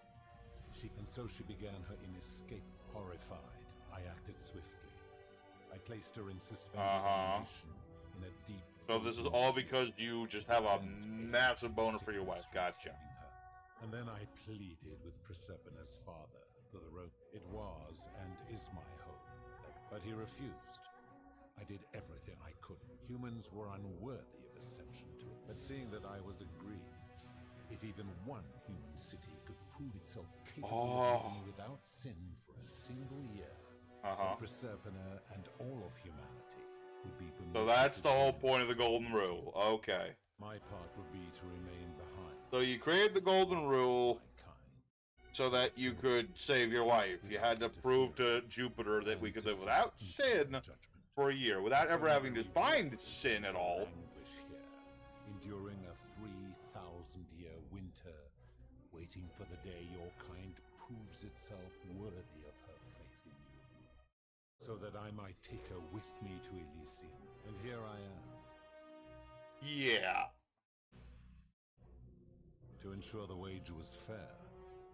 And so she began her inescapable. Horrified, I acted swiftly. I placed her in suspended animation in a deep. So this is all because you just have a massive boner for your wife. Gotcha. And then I pleaded with Proserpina's father for the rope. It was and is my hope, but he refused. I did everything I could. Humans were unworthy of ascension to it. But seeing that I was aggrieved, if even one human city could prove itself capable of living without sin for a single year, then Proserpina and all of humanity would be permitted. So that's the whole point of the Golden Rule. Okay. My part would be to remain behind. So you created the Golden Rule so that you could save your wife. You had to prove to Jupiter that we could live without sin for a year, without ever having to find sin at all. Enduring a 3,000-year winter, waiting for the day your kind proves itself worthy of her faith in you, so that I might take her with me to Elysium. And here I am. Yeah. To ensure the wager was fair,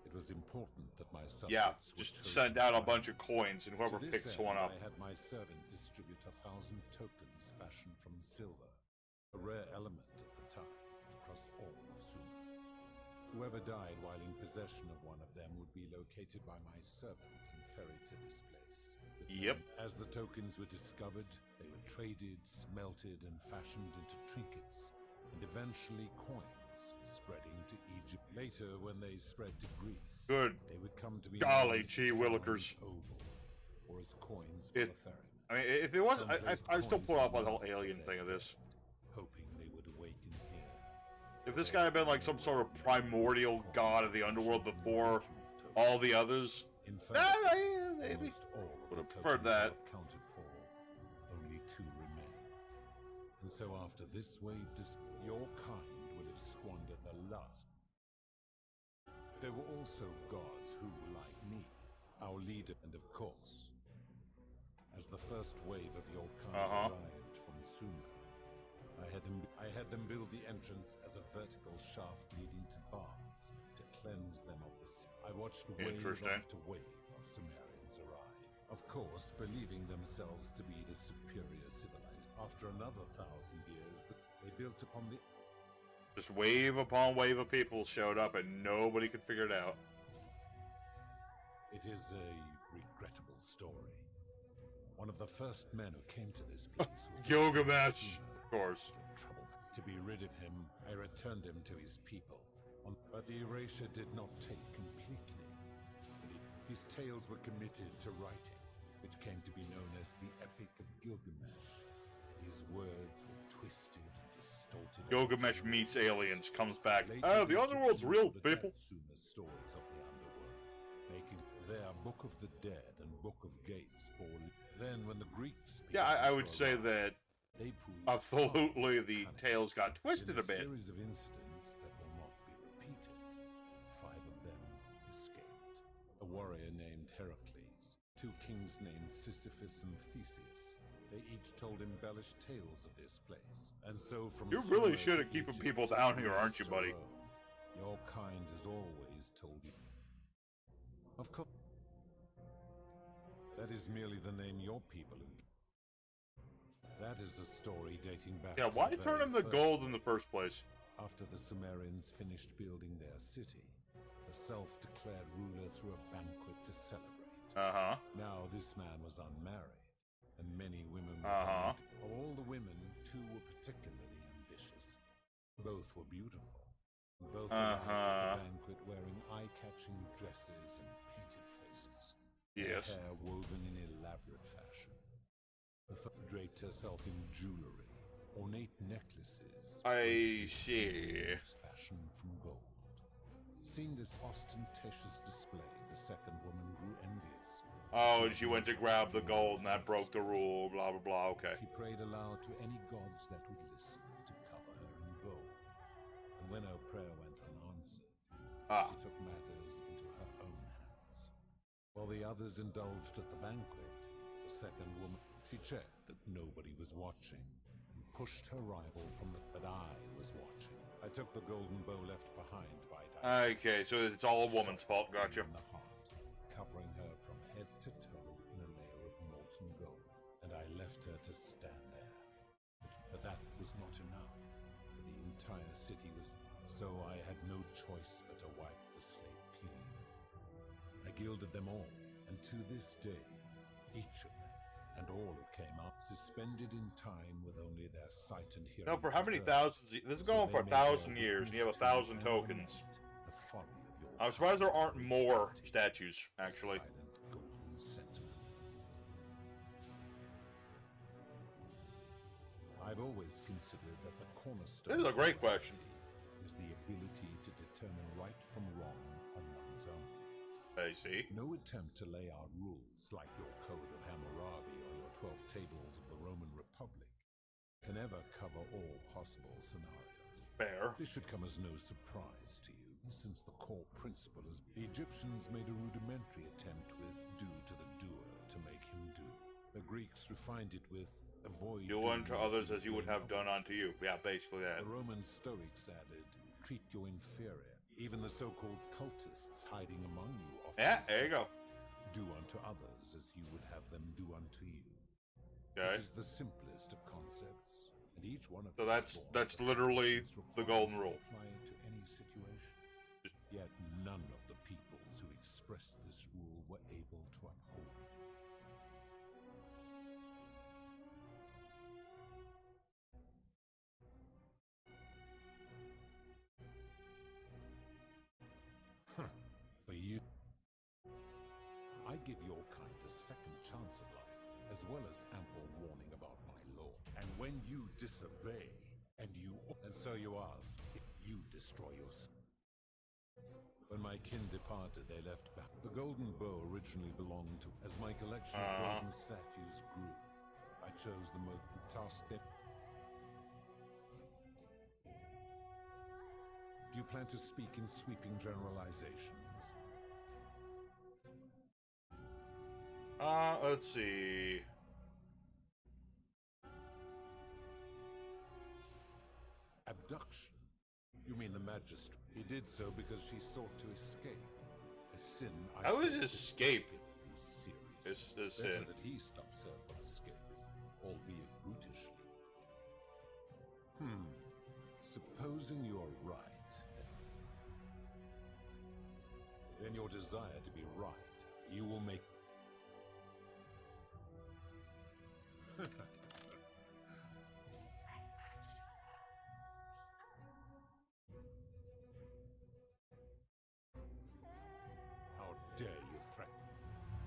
it was important that my subjects just send out a bunch of coins, and whoever picks one up. I had my servant distribute 1,000 tokens fashioned from silver, a rare element at the time, across all of Sumer. Whoever died while in possession of one of them would be located by my servant and ferried to this place. Yep. As the tokens were discovered, they were traded, smelted, and fashioned into trinkets, and eventually coins, spreading to Egypt. Later, when they spread to Greece, good. They would come to be golly gee willikers. Or as coins for the ferryman. I mean, if it was, I still pull off the whole alien thing of this. Hoping they would awaken here. If this guy had been like some sort of primordial god of the underworld before all the others, maybe would have preferred that. Accounted for, only 2 remain. And so after this wave, your kind will have squandered the last. There were also gods who, like me, our leader, and of course, as the first wave of your kind arrived from Sumer, I had them build the entrance as a vertical shaft leading to baths to cleanse them of the sea. I watched wave after wave of Sumerians arrive, of course, believing themselves to be the superior civilized. After another 1,000 years, they built upon the. Just wave upon wave of people showed up, and nobody could figure it out. It is a regrettable story. One of the first men who came to this place was Gilgamesh, of course. To be rid of him, I returned him to his people. But the erasure did not take completely. His tales were committed to writing, which came to be known as the Epic of Gilgamesh. His words were twisted and distorted. Gilgamesh meets aliens, comes back. Oh, the underworld's real, people. The stories of the underworld, making their Book of the Dead and Book of Gates bore. Then, when the Greeks, I would say that absolutely the tales got twisted a bit. A series of incidents that will not be repeated. 5 of them escaped. A warrior named Heracles, 2 kings named Sisyphus and Theseus. They each told embellished tales of this place. And so from you really should have keeping people down here, aren't you, buddy? Your kind has always told you. Of course. That is merely the name your people. That is a story dating back. Yeah, why turn them to gold in the first place? After the Sumerians finished building their city, the self-declared ruler threw a banquet to celebrate. Now this man was unmarried, and many women were married. Of all the women, 2 were particularly ambitious. Both were beautiful. Both arrived at the banquet wearing eye-catching dresses and painted faces. Yes. Hair woven in elaborate fashion. The first draped herself in jewelry, ornate necklaces. I see. Fashioned from gold. Seeing this ostentatious display, the second woman grew envious. Oh, and she went to grab the gold, and that broke the rule. Blah blah blah. Okay. She prayed aloud to any gods that would listen to cover her in gold. And when her prayer went unanswered, she took matters into her own hands. While the others indulged at the banquet, the second woman, She checked that nobody was watching and pushed her rival from the... But I was watching. I took the golden bow left behind by Diana. Okay, so it's all a woman's fault. Gotcha. In the heart, covering her from head to toe in a layer of molten gold. And I left her to stand there. But that was not enough. For the entire city was... So I had no choice but to wipe the slate clean. I gilded them all, and to this day, each of them, and all who came up, suspended in time with only their sight and hearing. No, for how many preserved. thousands? This is going for 1,000 years, and you have 1,000 tokens. The folly of your I'm surprised there aren't more statues, actually. silent golden sentiment. I've always considered that the cornerstone This is a great question. is the ability to determine right from wrong on one's own. I see. No attempt to lay out rules like your Code of Hammurabi or your 12 tables of the Roman Republic can ever cover all possible scenarios. Fair. This should come as no surprise to you, since the core principle is the Egyptians made a rudimentary attempt with do to the doer to make him do. The Greeks refined it with avoid Do doing unto what others you as you would blame have done others unto you. Yeah, basically that. The Roman Stoics added, treat your inferior. Even the so-called cultists hiding among you often Yeah, there you go. do unto others as you would have them do unto you. Okay. It is the simplest of concepts, and each one of So these that's forms literally is the required golden to rule. apply it to any situation. Yet none of the peoples who expressed this rule were able to uphold it. For you, I give your kind a second chance at life, as well as ample warning about my law. And when you disobey, and so you ask, if you destroy yourself. When my kin departed, they left back. The golden bow originally belonged to... As my collection of golden statues grew, I chose the most... tasked them. Do you plan to speak in sweeping generalizations? Let's see. Abduction? You mean the magistrate? He did so because she sought to escape. A sin I How is take escape? particularly serious. It's a Better sin. that he stops her from escaping, albeit brutishly. Supposing you're right, then your desire to be right, you will make... How dare you threaten?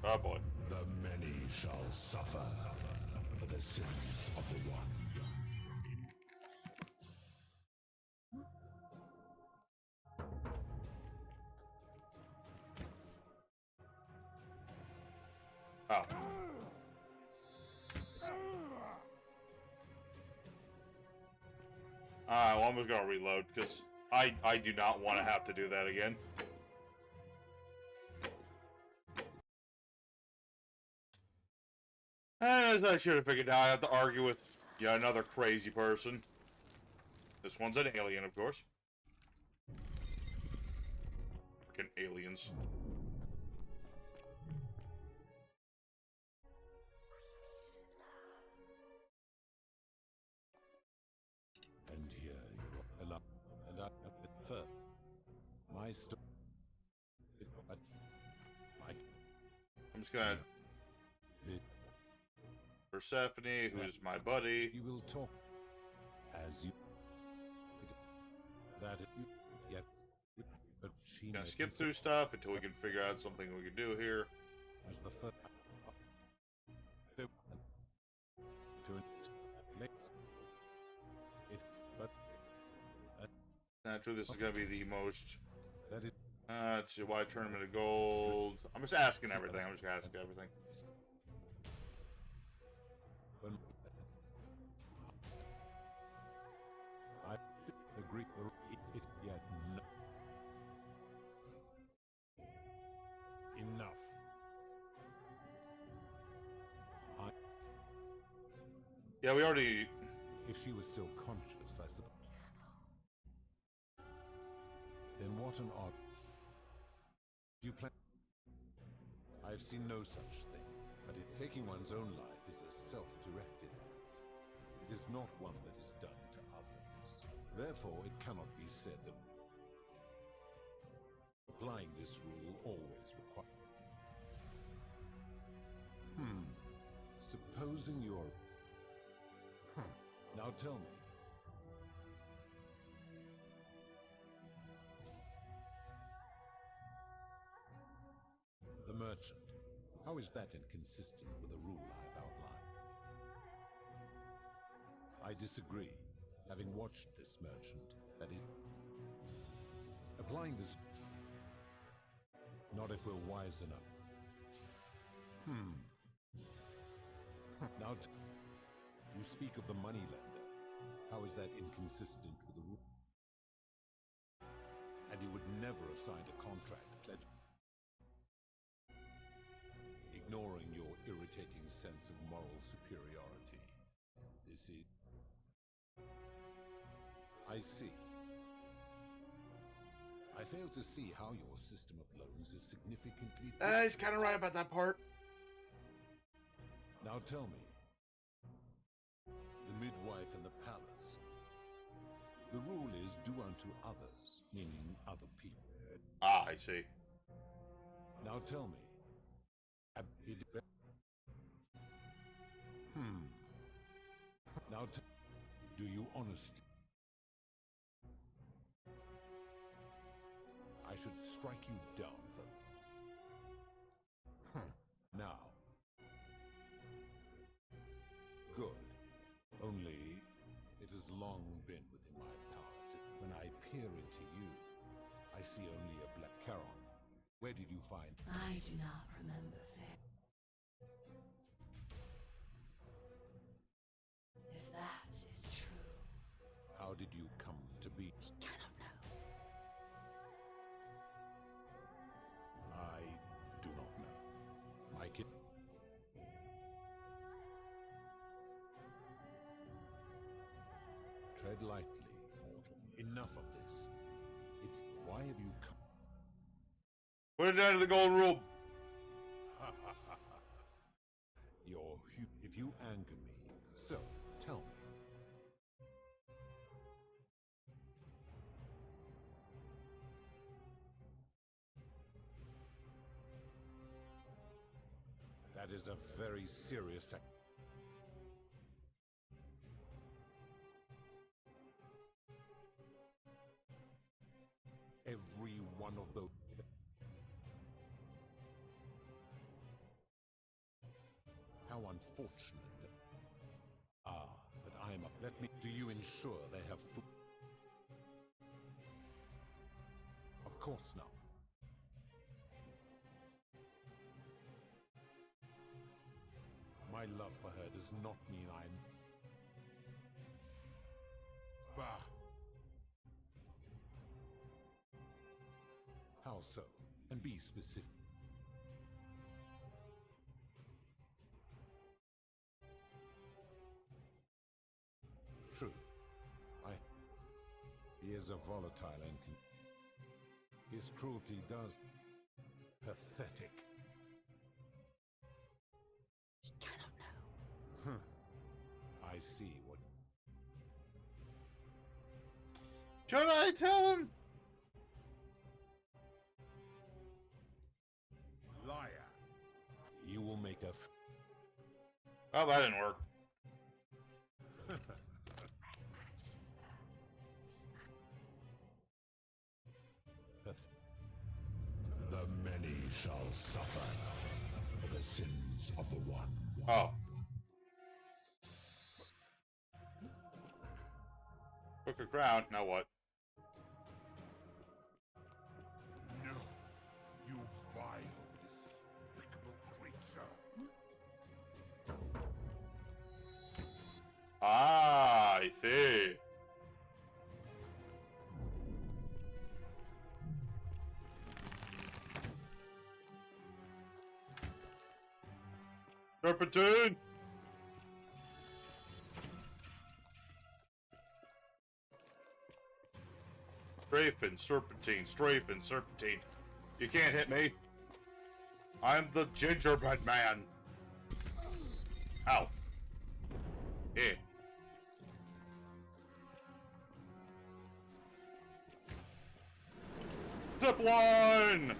Oh boy. The many shall suffer for the sins of the one. Oh. Well, I'm just gonna reload because I do not want to have to do that again. And as I should have figured, now I have to argue with yet another crazy person. This one's an alien, of course. Freaking aliens. And here you are alone. And I prefer my story. I'm just gonna... Persephone, who's my buddy. You will talk as you... That you... Yet... But she Gonna may skip consi- through stuff until we can figure out something we can do here. As the first... To it... But... Naturally, this is gonna be the most... That it... let's see, why tournament of gold? I'm just asking everything. I'm just gonna ask everything. When I agree, it yet no. Enough. Yeah, we already... If she was still conscious, I suppose. Then what an odd... You plan... I've seen no such thing, but taking one's own life is a self-directed act. It is not one that is done to others. Therefore, it cannot be said that applying this rule always requires... Supposing you're... Now tell me. The merchant. How is that inconsistent with the rule I've outlined? I disagree, having watched this merchant, that it... Applying this... Not if we're wise enough. Now, you speak of the moneylender. How is that inconsistent with the rule? And you would never have signed a contract pledge. Ignoring your irritating sense of moral superiority. This is... I see. I fail to see how your system of loans is significantly... He's kind of right about that part. Now tell me. The midwife and the palace. The rule is do unto others, meaning other people. Ah, I see. Now tell me. Now do you honestly? I should strike you down for... Now. Good. Only, it has long been within my power to... When I peer into you, I see only a black Charon. Where did you find... I do not remember fair. If that is true... How did you come to be... He cannot know. I do not know. My kid... Tread lightly, mortal. Enough of this. It's... Why have you come... Put it down to the gold rule. If you anger me, so, tell me. That is a very serious act. Every one of those... How unfortunate that... but I am a... Let me... Do you ensure they have food? Of course not. My love for her does not mean I'm... Bah! How so? And be specific. True. He is a volatile and his cruelty does... Pathetic. He cannot know. I see what... Should I tell him? Liar. You will make a... Oh, that didn't work. The many shall suffer for the sins of the one. Oh. Took a crown, now what? No, you vile, despicable creature. Ah, I see. Serpentine! Strafing, serpentine, strafing, serpentine. You can't hit me. I'm the gingerbread man. Ow. Here. Zip line!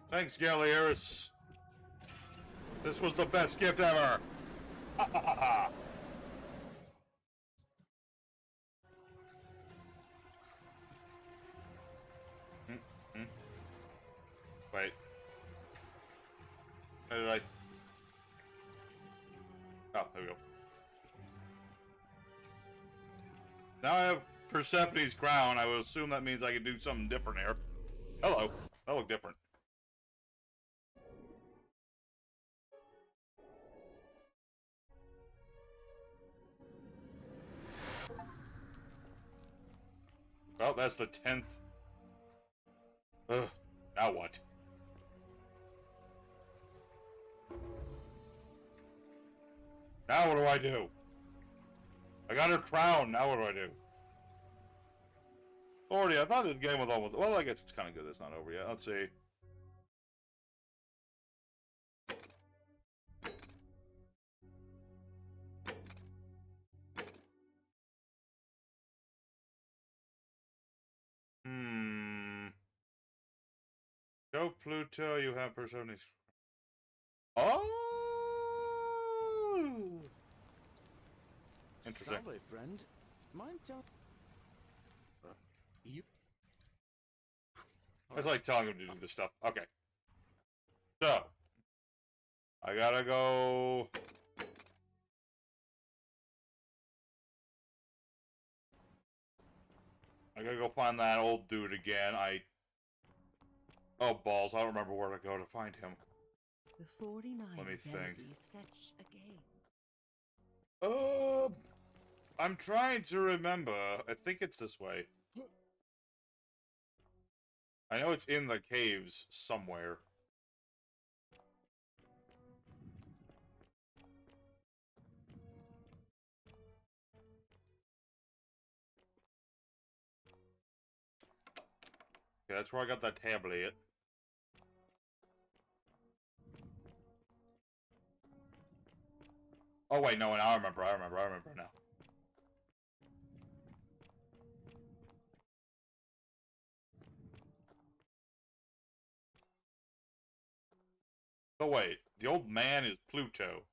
Thanks, Galliarus. This was the best gift ever. Ha ha ha ha. Wait. How did I? Oh, there we go. Now I have Persephone's crown. I would assume that means I can do something different here. Hello. That looked different. Well, that's the 10th. Ugh. Now what? Now what do I do? I got her crown. Now what do I do? Already, I thought the game was almost... Well, I guess it's kind of good. It's not over yet. Let's see. Go Pluto, you have Persephone's... Oh! Interesting. Salve, friend. Mind telling... you... It's like telling him to do this stuff. Okay. So. I gotta go... I gotta go find that old dude again. Oh, balls. I don't remember where to go to find him. The 49 Let me think. melodies fetch again. I'm trying to remember. I think it's this way. I know it's in the caves somewhere. Okay, that's where I got that tablet. Oh wait, no, I remember now. Oh wait, the old man is Pluto.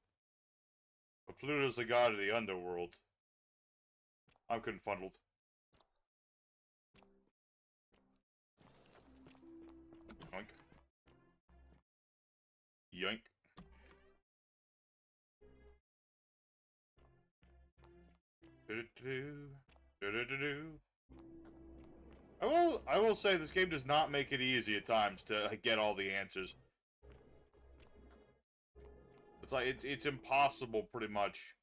But Pluto's the god of the underworld. I'm confuddled. Yoink. Yoink. I will say this game does not make it easy at times to get all the answers. It's like it's impossible pretty much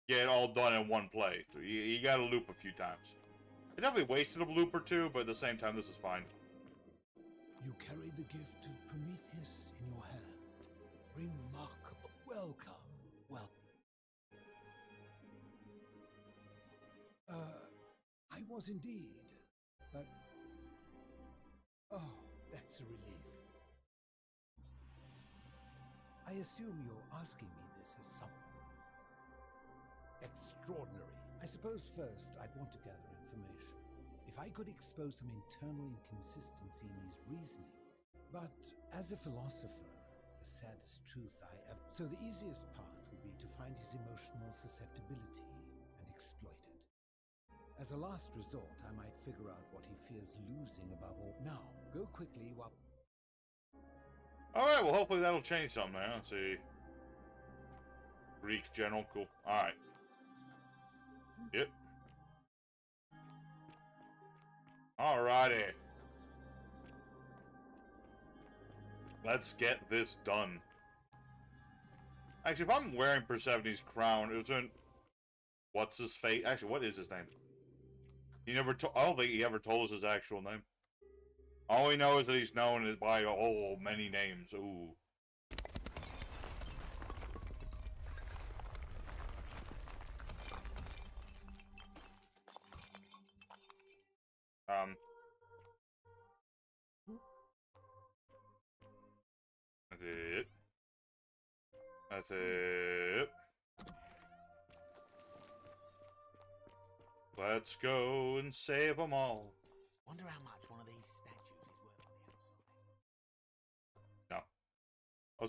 get it all done in one play. You gotta loop a few times. I definitely wasted a loop or two, but at the same time this is fine. You carry the gift of Prometheus in your hand. Remarkable. Welcome. Well. I was indeed, but... Oh, that's a relief. I assume you're asking me this as some... extraordinary. I suppose first I'd want to gather information. If I could expose some internal inconsistency in his reasoning. But as a philosopher, the saddest truth I ever... So the easiest path would be to find his emotional susceptibility and exploit it. As a last resort, I might figure out what he fears losing above all. Now, go quickly while... Alright, well hopefully that'll change something there. Let's see. Greek general, cool. Alright. Yep. Alrighty. Let's get this done. Actually, if I'm wearing Persephone's crown, isn't... What's his fate? Actually, what is his name? He never I don't think he ever told us his actual name. All we know is that he's known by a whole many names. Ooh. it. That's it. Let's go and save them all. Wonder how much one of these statues is worth on the outside. No. I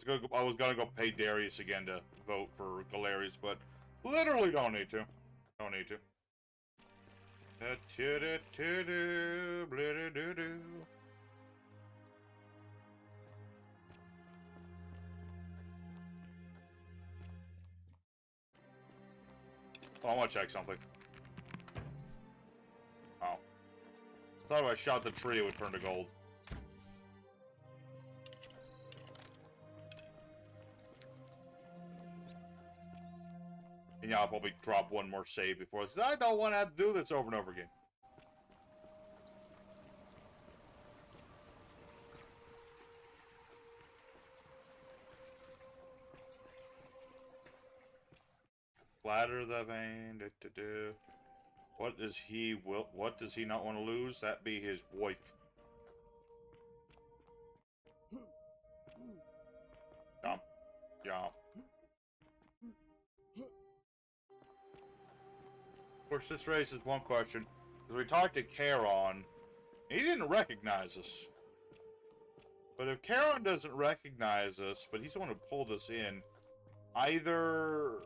was gonna go pay Darius again to vote for Galerius, but literally don't need to. Don't need to. Oh, I want to check something. Oh. I thought if I shot the tree, it would turn to gold. And yeah, I'll probably drop one more save before, because I don't want to have to do this over and over again. Flatter the vein. What does he not want to lose? That be his wife. Yum. Yum. Of course, this raises one question. Because we talked to Charon, he didn't recognize us. But if Charon doesn't recognize us, but he's the one who pulled us in, either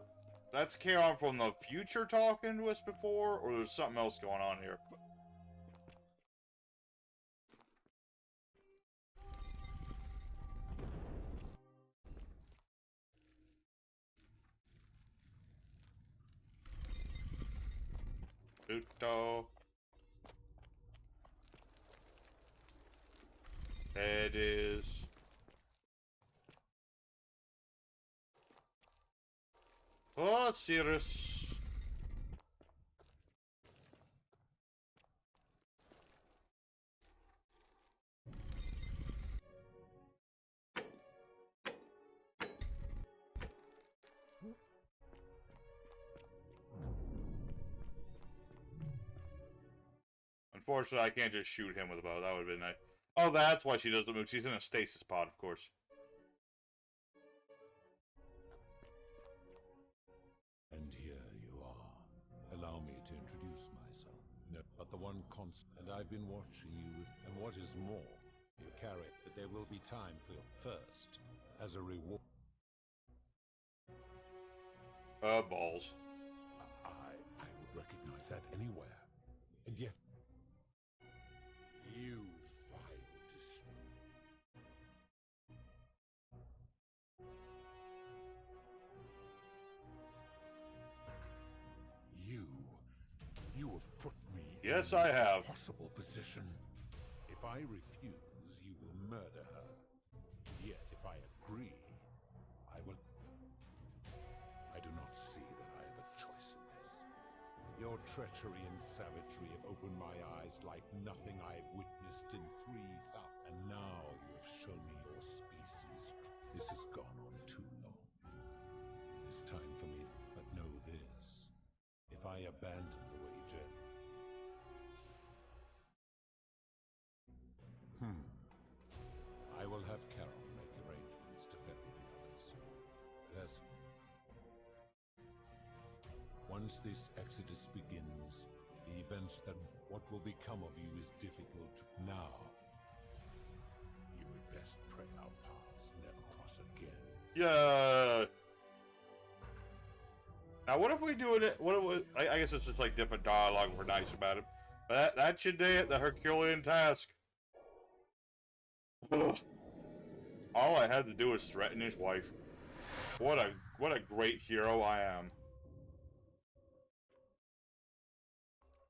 that's Charon from the future talking to us before, or there's something else going on here. Pluto. It is. Oh, Cirrus. Unfortunately, I can't just shoot him with a bow. That would have been nice. Oh, that's why she doesn't move. She's in a stasis pod, of course. And here you are. Allow me to introduce myself. No, but the one constant, and I've been watching you with, and what is more, you carry, but there will be time for your first, as a reward. Balls. I would recognize that anywhere. And yet, you vile You have put me Yes, in I have. an impossible position. If I refuse, you will murder her. Yet, if I agree, I will. I do not see that I have a choice in this. Your treachery and savagery have opened my eyes like nothing I have witnessed in 3,000. And now you have shown me your species. This has gone on too long. It is time for me, but know this. If I abandon the wager... I will have Charon make arrangements to ferry the others. But as... Once this exodus begins, the events that what will become of you is difficult. Now, you had best pray our paths never cross again. Yeah. Now, what if we do it? What if I guess it's just like different dialogue. We're nice about it. But that should do it. The Herculean task. Ugh. All I had to do was threaten his wife. What a great hero I am.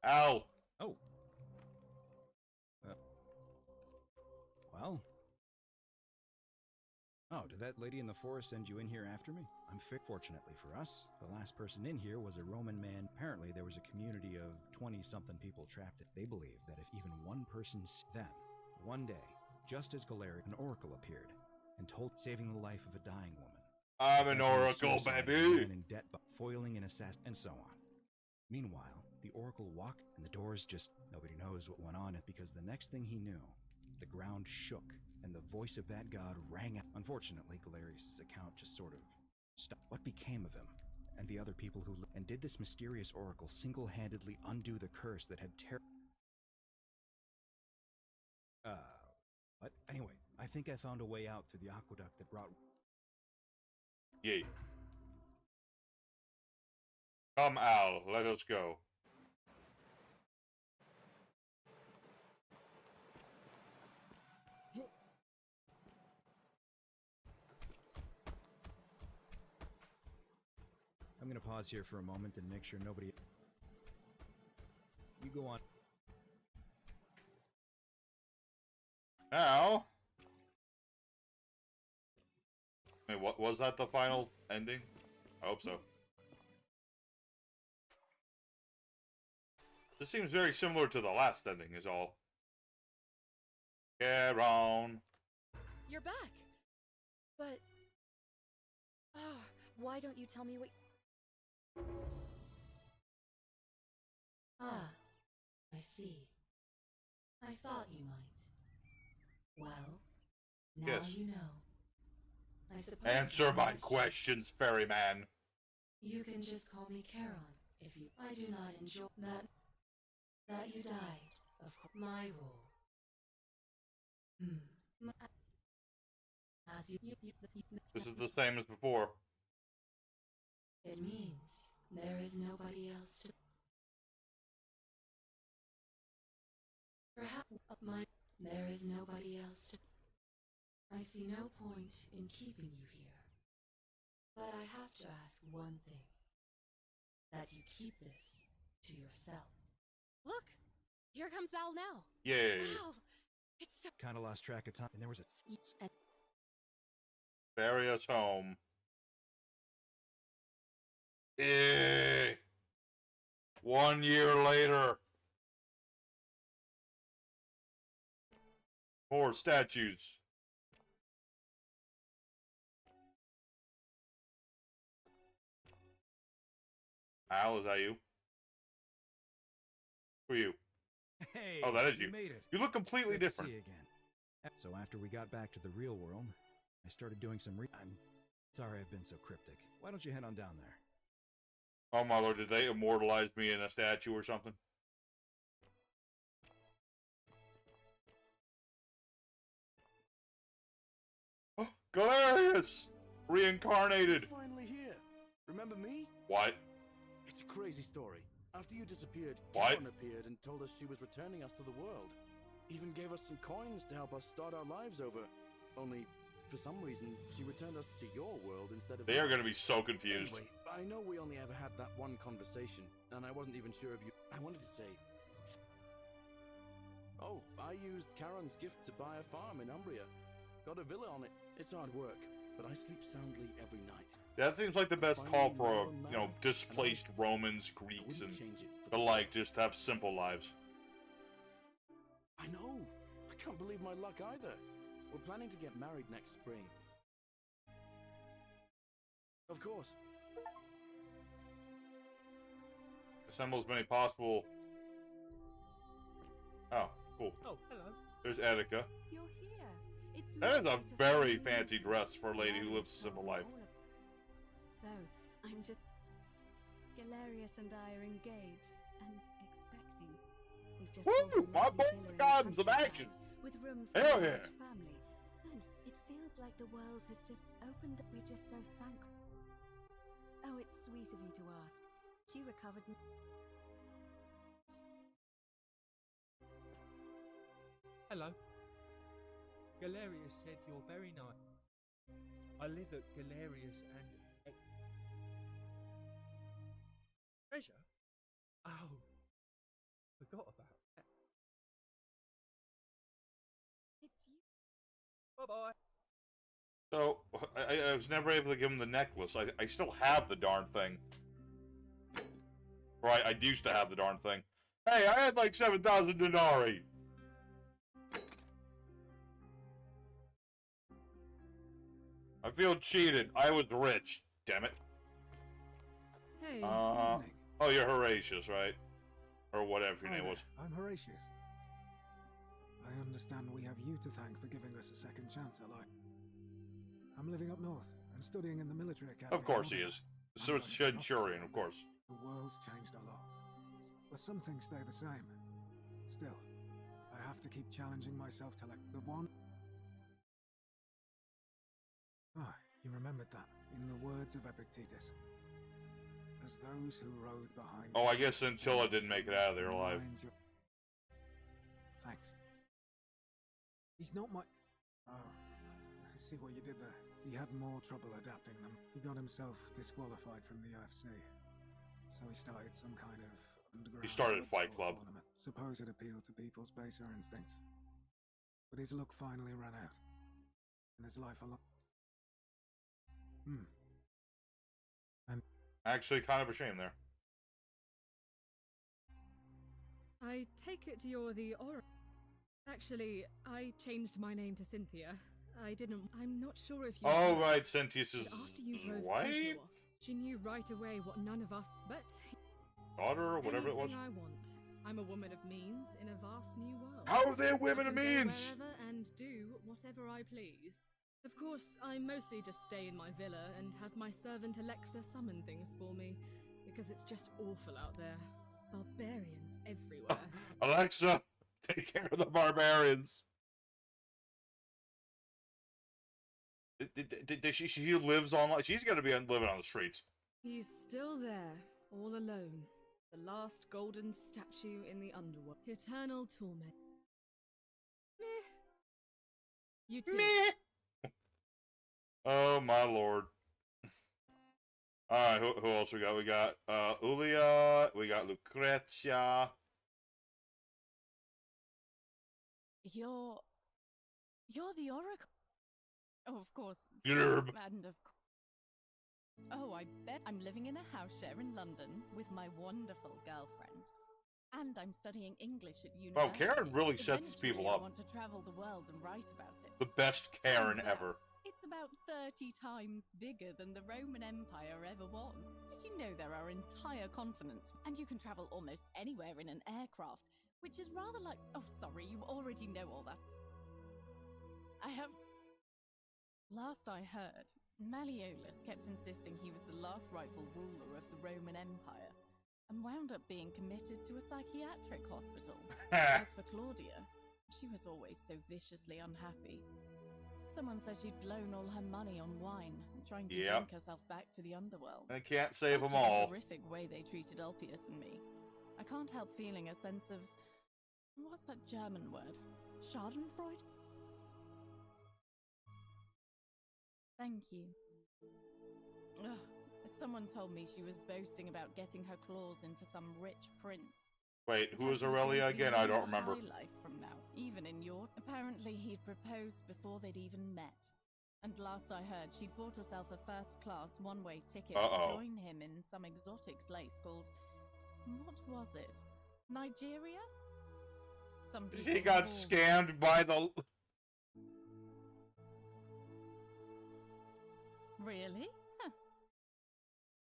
Al. Oh. Well. Oh, did that lady in the forest send you in here after me? I'm fortunately for us, the last person in here was a Roman man. Apparently, there was a community of 20-something people trapped. They believed that if even one person... Then, one day, just as Galerius, an oracle appeared and told saving the life of a dying woman. I'm an oracle, baby. In debt, foiling an assassin, and so on. Meanwhile, the oracle walked, and the doors just... Nobody knows what went on, because the next thing he knew, the ground shook, and the voice of that god rang out. Unfortunately, Galerius' account just sort of stopped. What became of him? And the other people who and did this mysterious oracle single-handedly undo the curse that had what? Anyway, I think I found a way out through the aqueduct that brought... Yay. Come, Al, let us go. I'm gonna pause here for a moment and make sure nobody... You go on. Now... Wait, what was that the final ending? I hope so. This seems very similar to the last ending, is all. Charon. You're back. But... why don't you tell me what... Ah, I see. I thought you might. Well, now Yes. you know. I suppose Answer my you questions, ferryman. You can just call me Charon if you. I do not enjoy that you died. Of course, my rule. As you, This is the same as before. It means there is nobody else to. Perhaps there is nobody else to. I see no point in keeping you here. But I have to ask one thing. That you keep this to yourself. Look! Here comes Al now. Yay. Wow! It's so... Kind of lost track of time, and there was a... Ferry us home. Eh. 1 year later. More statues. Al, is that you? Who are you? Hey, Oh, that is you. made it. You look completely Good to different. see you again. So after we got back to the real world, I started doing some I'm sorry I've been so cryptic. Why don't you head on down there? Oh my lord, did they immortalize me in a statue or something? Galerius! Reincarnated! You're finally here. Remember me? What? It's a crazy story. After you disappeared, What? Karen appeared and told us she was returning us to the world. Even gave us some coins to help us start our lives over. Only, for some reason, she returned us to your world instead of They are ours. going to be so confused. Anyway, I know we only ever had that one conversation, and I wasn't even sure if you... I wanted to say... Oh, I used Karen's gift to buy a farm in Umbria. Got a villa on it. It's hard work, but I sleep soundly every night. That seems like the best call for, you know, displaced Romans, Greeks, and the like, just to have simple lives. I know. I can't believe my luck either. We're planning to get married next spring. Of course. Assemble as many possible... Oh, cool. Oh, hello. There's Etika. You're here. It's That is a lovely to very finally fancy meet you. dress for a lady who lives a Galerius simple told me life. all So, I'm just... Galerius and I are engaged and expecting. We've just Woo! bought a My lovely boy villa in got some countryside action. With room for Hell a yeah. large family. And it feels like the world has just opened up. We're just so thankful. Oh, it's sweet of you to ask. She recovered... Hello. Galerius said you're very nice. I live at Galerius and... Treasure? Oh. Forgot about that. It's you. Bye-bye. So, I was never able to give him the necklace. I still have the darn thing. Right, I used to have the darn thing. Hey, I had like 7,000 denarii. I feel cheated. I was rich. Damn it. Hey. Oh, you're Horatius, right? Or whatever your Hi name there. was. I'm Horatius. I understand we have you to thank for giving us a second chance, Aloy. I'm living up north and studying in the military academy. Of course he is. So it's Centurion, of course. The world's changed a lot, but some things stay the same. Still, I have to keep challenging myself to like the one. Ah, you remembered that. In the words of Epictetus. As those who rode behind. Oh, I guess Scintilla didn't make it out of there alive. Thanks. He's not my... Oh, I see what you did there. He had more trouble adapting them. He got himself disqualified from the UFC. So he started some kind of underground... He started Fight Club. Tournament. Suppose it appealed to people's baser instincts. But his luck finally ran out. And his life alone... And... Actually, kind of a shame there. I take it you're the Oracle. Actually, I changed my name to Cynthia. I'm not sure if you... Oh, right, Cynthia's after you drove wife? Pluto off, she knew right away what none of us... But... Daughter, or whatever it was. Anything I want. I'm a woman of means in a vast new world. How are they women of means? Wherever and do whatever I please. Of course, I mostly just stay in my villa and have my servant Alexa summon things for me, because it's just awful out there. Barbarians everywhere. Alexa, take care of the barbarians. She lives on... She's going to be living on the streets. He's still there, all alone. The last golden statue in the underworld. Eternal torment. Meh. You too. Meh. Oh my lord. Alright, who else we got? We got Ulia, we got Lucrezia. You're the Oracle. Oh, of course. Yerb. And of course. Oh, I bet I'm living in a house share in London with my wonderful girlfriend. And I'm studying English at university. Oh, Karen really set these people up. I want to travel the world and write about it. The best Karen Turns out ever. It's about 30 times bigger than the Roman Empire ever was. Did you know there are entire continents, and you can travel almost anywhere in an aircraft, which is rather like... Oh, sorry, you already know all that. I have... Last I heard, Malleolus kept insisting he was the last rightful ruler of the Roman Empire, and wound up being committed to a psychiatric hospital. As for Claudia, she was always so viciously unhappy. Someone said she'd blown all her money on wine, trying to drink herself back to the underworld. I can't save them After all. The horrific way they treated Ulpius and me, I can't help feeling a sense of... What's that German word? Schadenfreude? Thank you. Ugh. Someone told me she was boasting about getting her claws into some rich prince. Wait, who is Aurelia again? I don't remember. Life from now, even in your... Apparently he'd proposed before they'd even met. And last I heard, she'd bought herself a first-class one-way ticket to join him in some exotic place called... What was it? Nigeria? Some She got scammed by the... Really? Huh.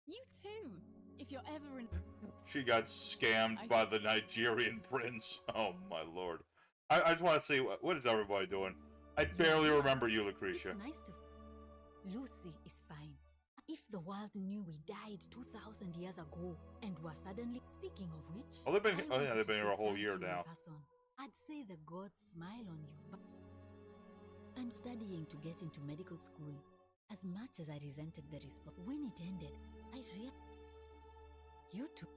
You too. If you're ever in... She got scammed by the Nigerian prince. Oh my lord. I just want to see, what is everybody doing? I barely remember you, Lucretia. It's nice to... Lucy is fine. If the world knew we died 2,000 years ago and were suddenly... Speaking of which... Oh, they've been here a whole year now. I'd say the gods smile on you, but... I'm studying to get into medical school. As much as I resented the response, when it ended, I realized... You too.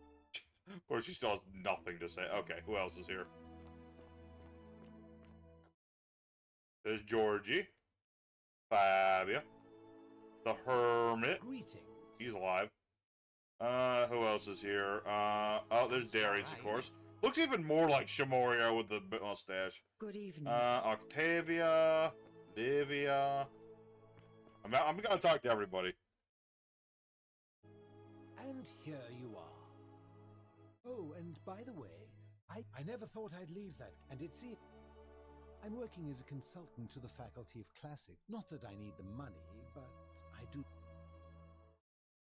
Of course, she still has nothing to say. Okay, who else is here? There's Georgie. Fabia. The Hermit. Greetings. He's alive. Who else is here? Oh, there's Darius, of course. Looks even more like Shamoria with the mustache. Good evening. Octavia. Livia. I'm gonna talk to everybody. And here you are. Oh, and by the way, I never thought I'd leave that, and it seems... I'm working as a consultant to the Faculty of Classics. Not that I need the money, but I do...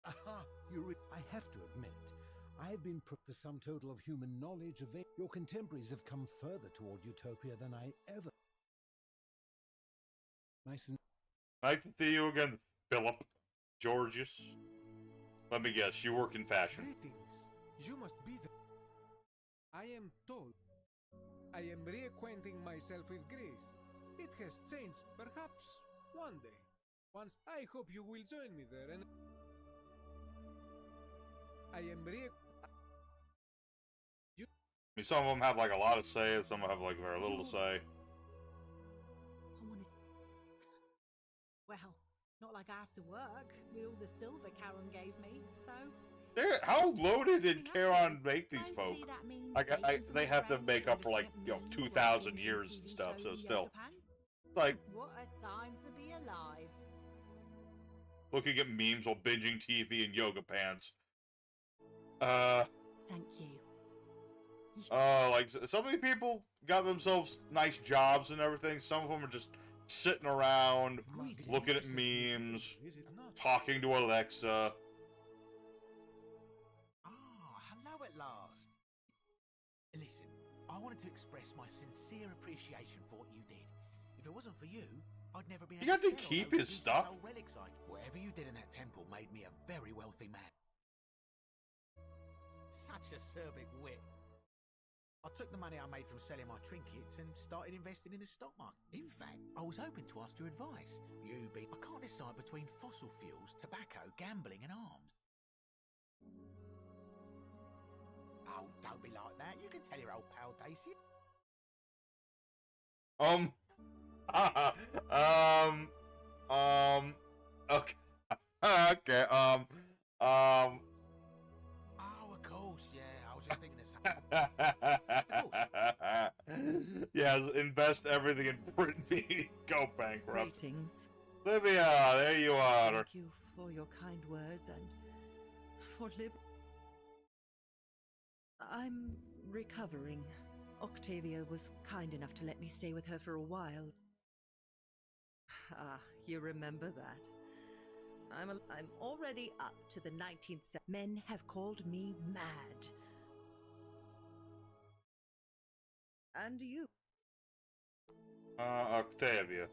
Aha! I have to admit, I've been the sum total of human knowledge of your contemporaries have come further toward utopia than I ever. Nice to see you again, Philip. Georgius. Let me guess, you work in fashion. Greetings. You must be the... I am told. I am reacquainting myself with Greece. It has changed, perhaps one day. Once, I hope you will join me there, and... I am I mean, some of them have like a lot to say, and some have like very little to say. Well, not like I have to work with all the silver Charon gave me, so... How loaded did Charon make these folk? They have to make up for like, 2,000 years and stuff, so still. Like... What a time to be alive. Looking at memes while binging TV and yoga pants. Thank you. Like, some of these people got themselves nice jobs and everything. Some of them are just sitting around, looking at memes, talking to Alexa. Hello at last. Listen, I wanted to express my sincere appreciation for what you did. If it wasn't for you, I'd never been able to keep his stuff. Whatever you did in that temple made me a very wealthy man. Such acerbic wit. I took the money I made from selling my trinkets and started investing in the stock market. In fact, I was hoping to ask your advice. I can't decide between fossil fuels, tobacco, gambling and arms. Oh, don't be like that. You can tell your old pal Daisy. Okay. Okay, Oh, of course, yeah. I was just thinking the same. Yeah, invest everything in Britney. Go bankrupt. Greetings. Livia, there you are. Thank you for your kind words and for I'm recovering. Octavia was kind enough to let me stay with her for a while. Ah, you remember that. I'm already up to the 19th century. Men have called me mad. And you? Octavia.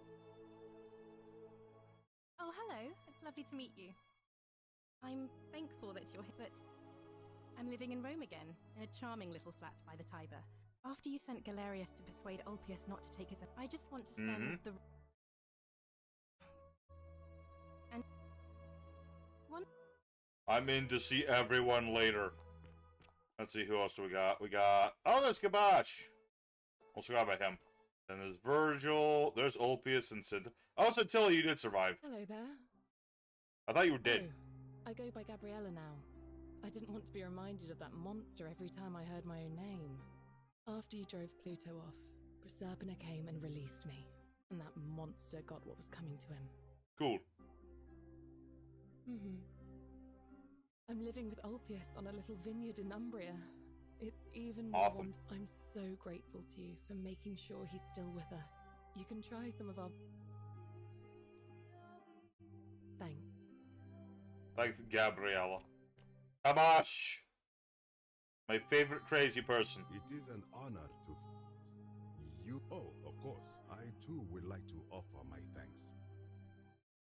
Oh, hello. It's lovely to meet you. I'm thankful that you're here, but I'm living in Rome again, in a charming little flat by the Tiber. After you sent Galerius to persuade Ulpius not to take his... I just want to spend the... And... I'm in to see everyone later. Let's see, who else do we got? We got... Oh, there's Gabosh! Almost forgot about him. Then there's Virgil, there's Ulpius and Sid. Oh, Centilla, you did survive. Hello there. I thought you were dead. Oh, I go by Gabriella now. I didn't want to be reminded of that monster every time I heard my own name. After you drove Pluto off, Proserpina came and released me. And that monster got what was coming to him. Cool. I'm living with Ulpius on a little vineyard in Umbria. It's even awesome. I'm so grateful to you for making sure he's still with us. You can try some of our... Thanks, Gabriella. Gabosh! My favorite crazy person. It is an honor to... You... Oh, of course. I too would like to offer my thanks.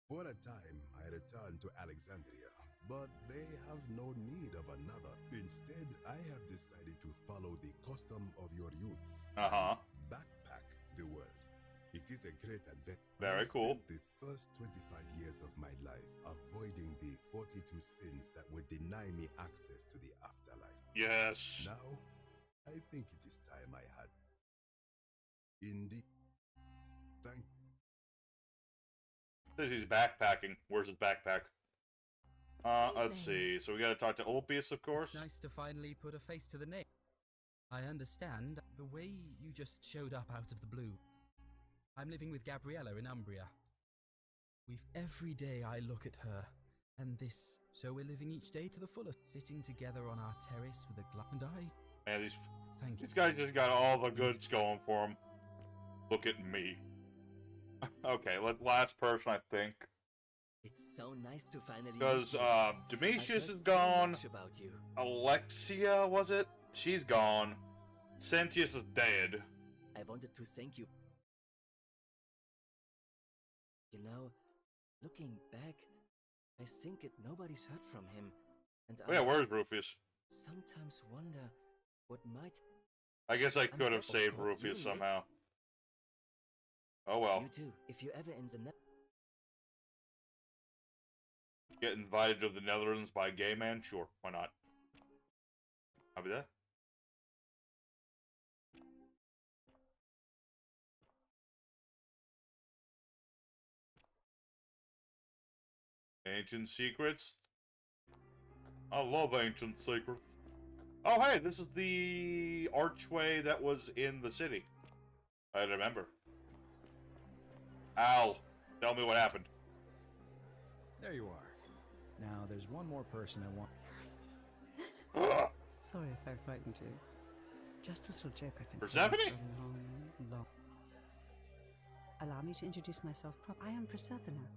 For a time, I returned to Alexandria, but they have no need of another. Instead, I have decided to follow the custom of your youths. Backpack the world. It is a great adventure. Very cool. I spent the first 25 years of my life avoiding the 42 sins that would deny me access to the afterlife. Yes. Now, I think it is time I had. Indeed. Thank you. Says he's backpacking. Where's his backpack? Let's see. So we gotta talk to Ulpius, of course. It's nice to finally put a face to the name. I understand the way you just showed up out of the blue. I'm living with Gabriella in Umbria. Every day I look at her, and this. So we're living each day to the fullest, sitting together on our terrace with a and I. Man, these guys just got all the goods going for them. Look at me. Okay, last person, I think. It's so nice to finally. Because Domitius is so gone. much about you. Alexia, was it? She's gone. Sentius is dead. I wanted to thank you. You know, looking back, I think nobody's heard from him. And Oh, yeah, where's Rufus? sometimes wonder what might. I guess I could have Of saved course, Rufus you, Nick. somehow. Oh well. You too, if you ever in the Get invited to the Netherlands by a gay man? Sure, why not? I'll be there. Ancient secrets? I love ancient secrets. Oh, hey, this is the archway that was in the city. I remember. Al, tell me what happened. There you are. Now, there's one more person I want. Sorry if I frightened you. Just a little joke I've been Persephone? saying for long. Allow me to introduce myself I am Persephone,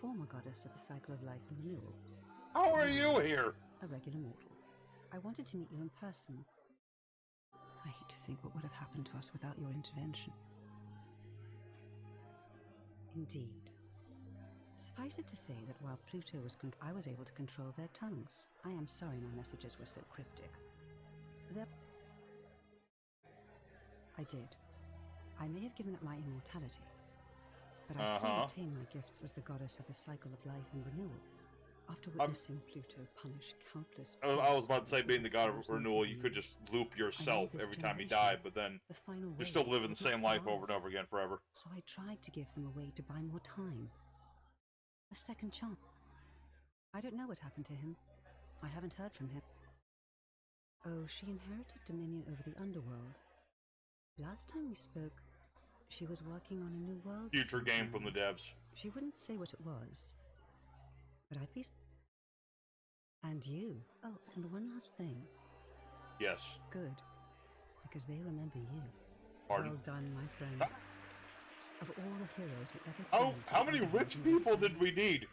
former goddess of the cycle of life and renewal. How are you here? A regular mortal. I wanted to meet you in person. I hate to think what would have happened to us without your intervention. Indeed. Suffice it to say that while Pluto was I was able to control their tongues. I am sorry my messages were so cryptic. I did. I may have given up my immortality, but I still retain my gifts as the goddess of the cycle of life and renewal. After witnessing Pluto punish countless... I was about to say, being the god of renewal, you could just loop yourself every time you died, but then you're still living the same life over and over again forever. So I tried to give them a way to buy more time. A second chance. I don't know what happened to him. I haven't heard from him. Oh, she inherited dominion over the underworld. Last time we spoke, she was working on a new world. Future game from the devs. She wouldn't say what it was, but I'd be... And you. Oh, and one last thing. Yes. Good. Because they remember you. Pardon? Well done, my friend. Of all the heroes who ever How many rich people did we need?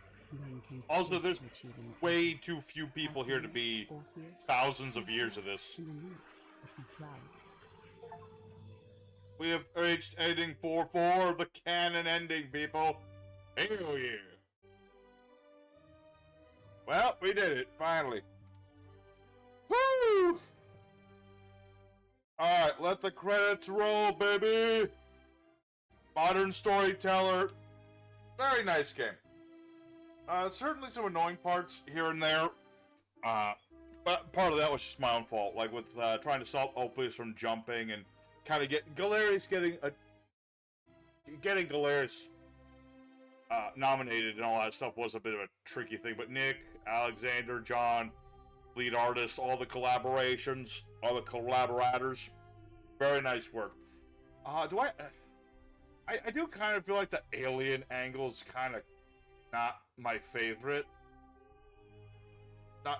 Also, there's way too few people here to be thousands of years of this. We have reached ending 4-4, the canon ending, people. Hell yeah. Well, we did it, finally. Woo! Alright, let the credits roll, baby! Modern storyteller. Very nice game. Certainly some annoying parts here and there. But part of that was just my own fault. Like with trying to stop Opus from jumping and kind of getting Galerius nominated and all that stuff was a bit of a tricky thing. But Nick, Alexander, John, lead artists, all the collaborations, all the collaborators, very nice work. I do kind of feel like the alien angle's kind of not my favorite.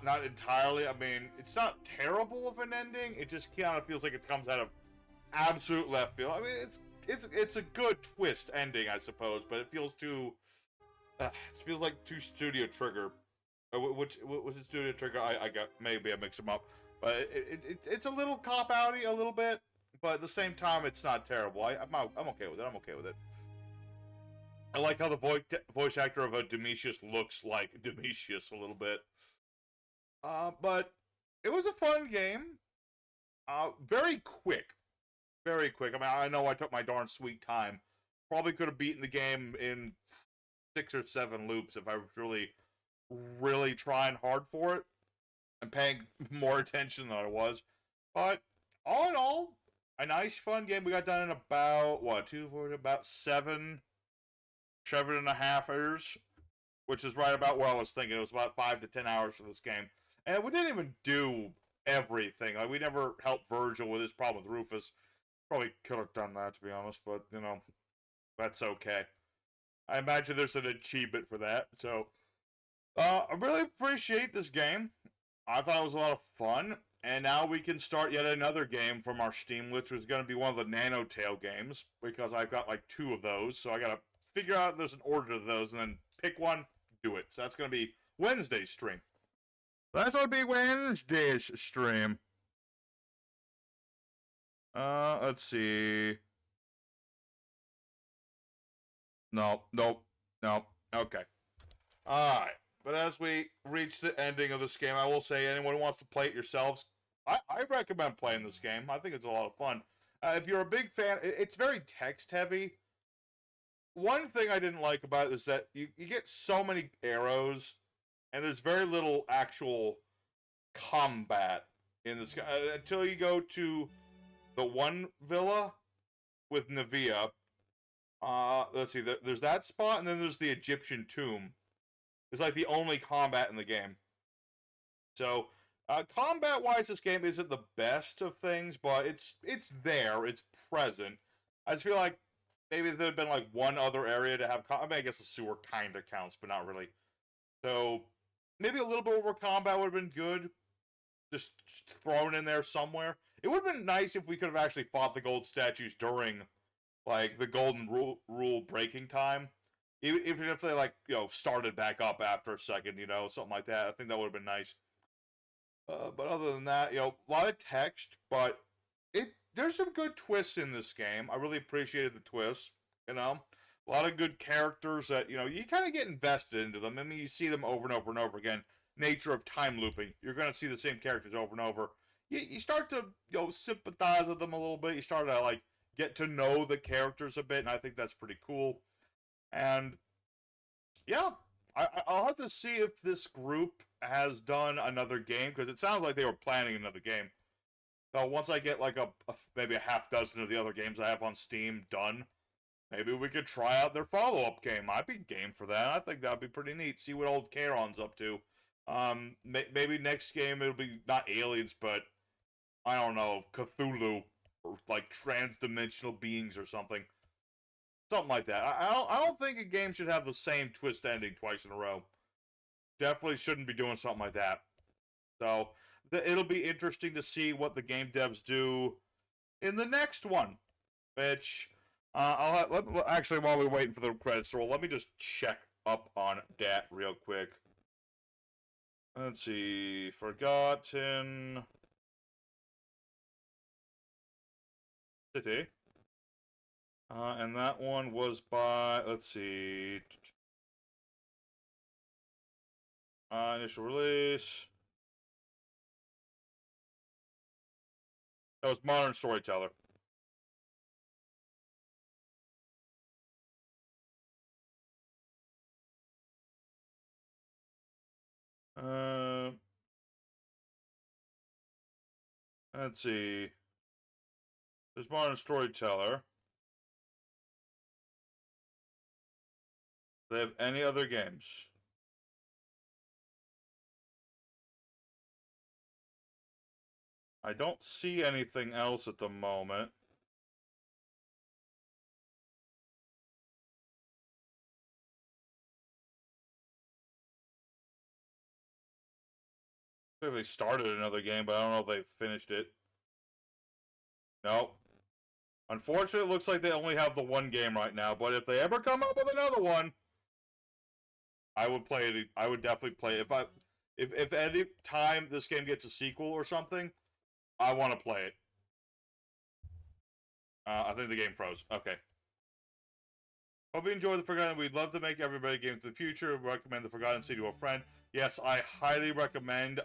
Not entirely. I mean, it's not terrible of an ending. It just kind of feels like it comes out of absolute left field. I mean, it's a good twist ending, I suppose, but it feels too. It feels like too Studio Trigger. Which was it? Studio Trigger? I got maybe I mixed them up, but it's a little cop-outy a little bit. But at the same time, it's not terrible. I'm okay with it. I'm okay with it. I like how the voice actor of Domitius looks like Domitius a little bit. But it was a fun game. Very quick. Very quick. I mean, I know I took my darn sweet time. Probably could have beaten the game in 6 or 7 loops if I was really trying hard for it and paying more attention than I was. But all in all, a nice, fun game. We got done in about, about 7.5 hours, which is right about where I was thinking. It was about 5 to 10 hours for this game. And we didn't even do everything. Like, we never helped Virgil with his problem with Rufus. Probably could have done that, to be honest, but, you know, that's okay. I imagine there's an achievement for that, so... I really appreciate this game. I thought it was a lot of fun. And now we can start yet another game from our Steam list, which is going to be one of the Nanotale games, because I've got like 2 of those, so I got to figure out if there's an order to those, and then pick one do it. So that's going to be Wednesday's stream. That's going to be Wednesday's stream. Let's see. No. Okay. Alright. But as we reach the ending of this game, I will say, anyone who wants to play it yourselves, I recommend playing this game. I think it's a lot of fun. If you're a big fan, it's very text-heavy. One thing I didn't like about it is that you get so many arrows, and there's very little actual combat in this game. Until you go to the one villa with Nevia. Let's see, there's that spot, and then there's the Egyptian tomb. It's like the only combat in the game. So, combat-wise, this game isn't the best of things, but it's there, it's present. I just feel like maybe there'd been like one other area to have I mean, I guess the sewer kind of counts, but not really. So, maybe a little bit more combat would have been good. Just thrown in there somewhere. It would have been nice if we could have actually fought the gold statues during, like, the golden rule breaking time. Even if they, like, you know, started back up after a second, you know, something like that. I think that would have been nice. But other than that, you know, a lot of text, but there's some good twists in this game. I really appreciated the twists, you know. A lot of good characters that, you know, you kind of get invested into them. I mean, you see them over and over and over again. Nature of time looping. You're going to see the same characters over and over. You start to, you know, sympathize with them a little bit. You start to, like, get to know the characters a bit, and I think that's pretty cool. And, yeah, I'll have to see if this group has done another game, because it sounds like they were planning another game. So once I get, like, maybe a half dozen of the other games I have on Steam done, maybe we could try out their follow-up game. I'd be game for that. I think that'd be pretty neat. See what old Charon's up to. Maybe next game it'll be not aliens, but, I don't know, Cthulhu, or, like, trans-dimensional beings or something. Something like that. I don't think a game should have the same twist ending twice in a row. Definitely shouldn't be doing something like that. So, it'll be interesting to see what the game devs do in the next one. Which, actually, while we're waiting for the credits roll, let me just check up on that real quick. Let's see. Forgotten City. And that one was by, let's see, initial release. That was Modern Storyteller. Let's see. There's Modern Storyteller. Do they have any other games? I don't see anything else at the moment. I think they started another game, but I don't know if they finished it. Nope. Unfortunately, it looks like they only have the one game right now, but if they ever come up with another one, I would play it. I would definitely play it. If any time this game gets a sequel or something, I want to play it. I think the game froze. Okay. Hope you enjoy The Forgotten. We'd love to make everybody games in the future. Recommend The Forgotten City to a friend. Yes, I highly recommend.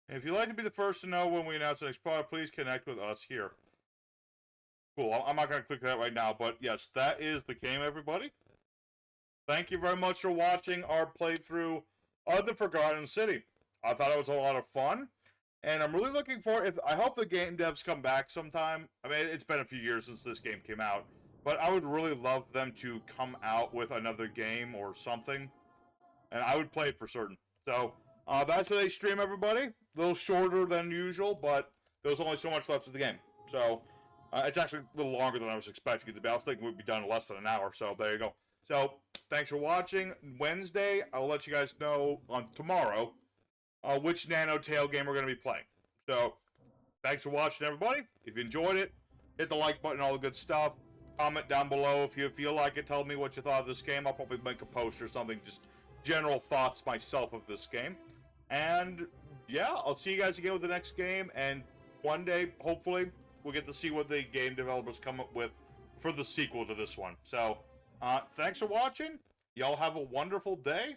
If you'd like to be the first to know when we announce the next product, please connect with us here. Cool. I'm not going to click that right now, but yes, that is the game, everybody. Thank you very much for watching our playthrough of The Forgotten City. I thought it was a lot of fun, and I'm really looking forward. I hope the game devs come back sometime. I mean, it's been a few years since this game came out, but I would really love them to come out with another game or something, and I would play it for certain. So, that's today's stream, everybody. A little shorter than usual, but there's only so much left of the game. So, it's actually a little longer than I was expecting it to be. I was thinking we'd be done in less than an hour, so there you go. So, thanks for watching. Wednesday, I'll let you guys know on tomorrow which Nanotale game we're going to be playing. So, thanks for watching, everybody. If you enjoyed it, hit the like button, all the good stuff. Comment down below if you feel like it. Tell me what you thought of this game. I'll probably make a post or something, just general thoughts myself of this game. And yeah, I'll see you guys again with the next game. And one day, hopefully, we'll get to see what the game developers come up with for the sequel to this one. So, thanks for watching. Y'all have a wonderful day.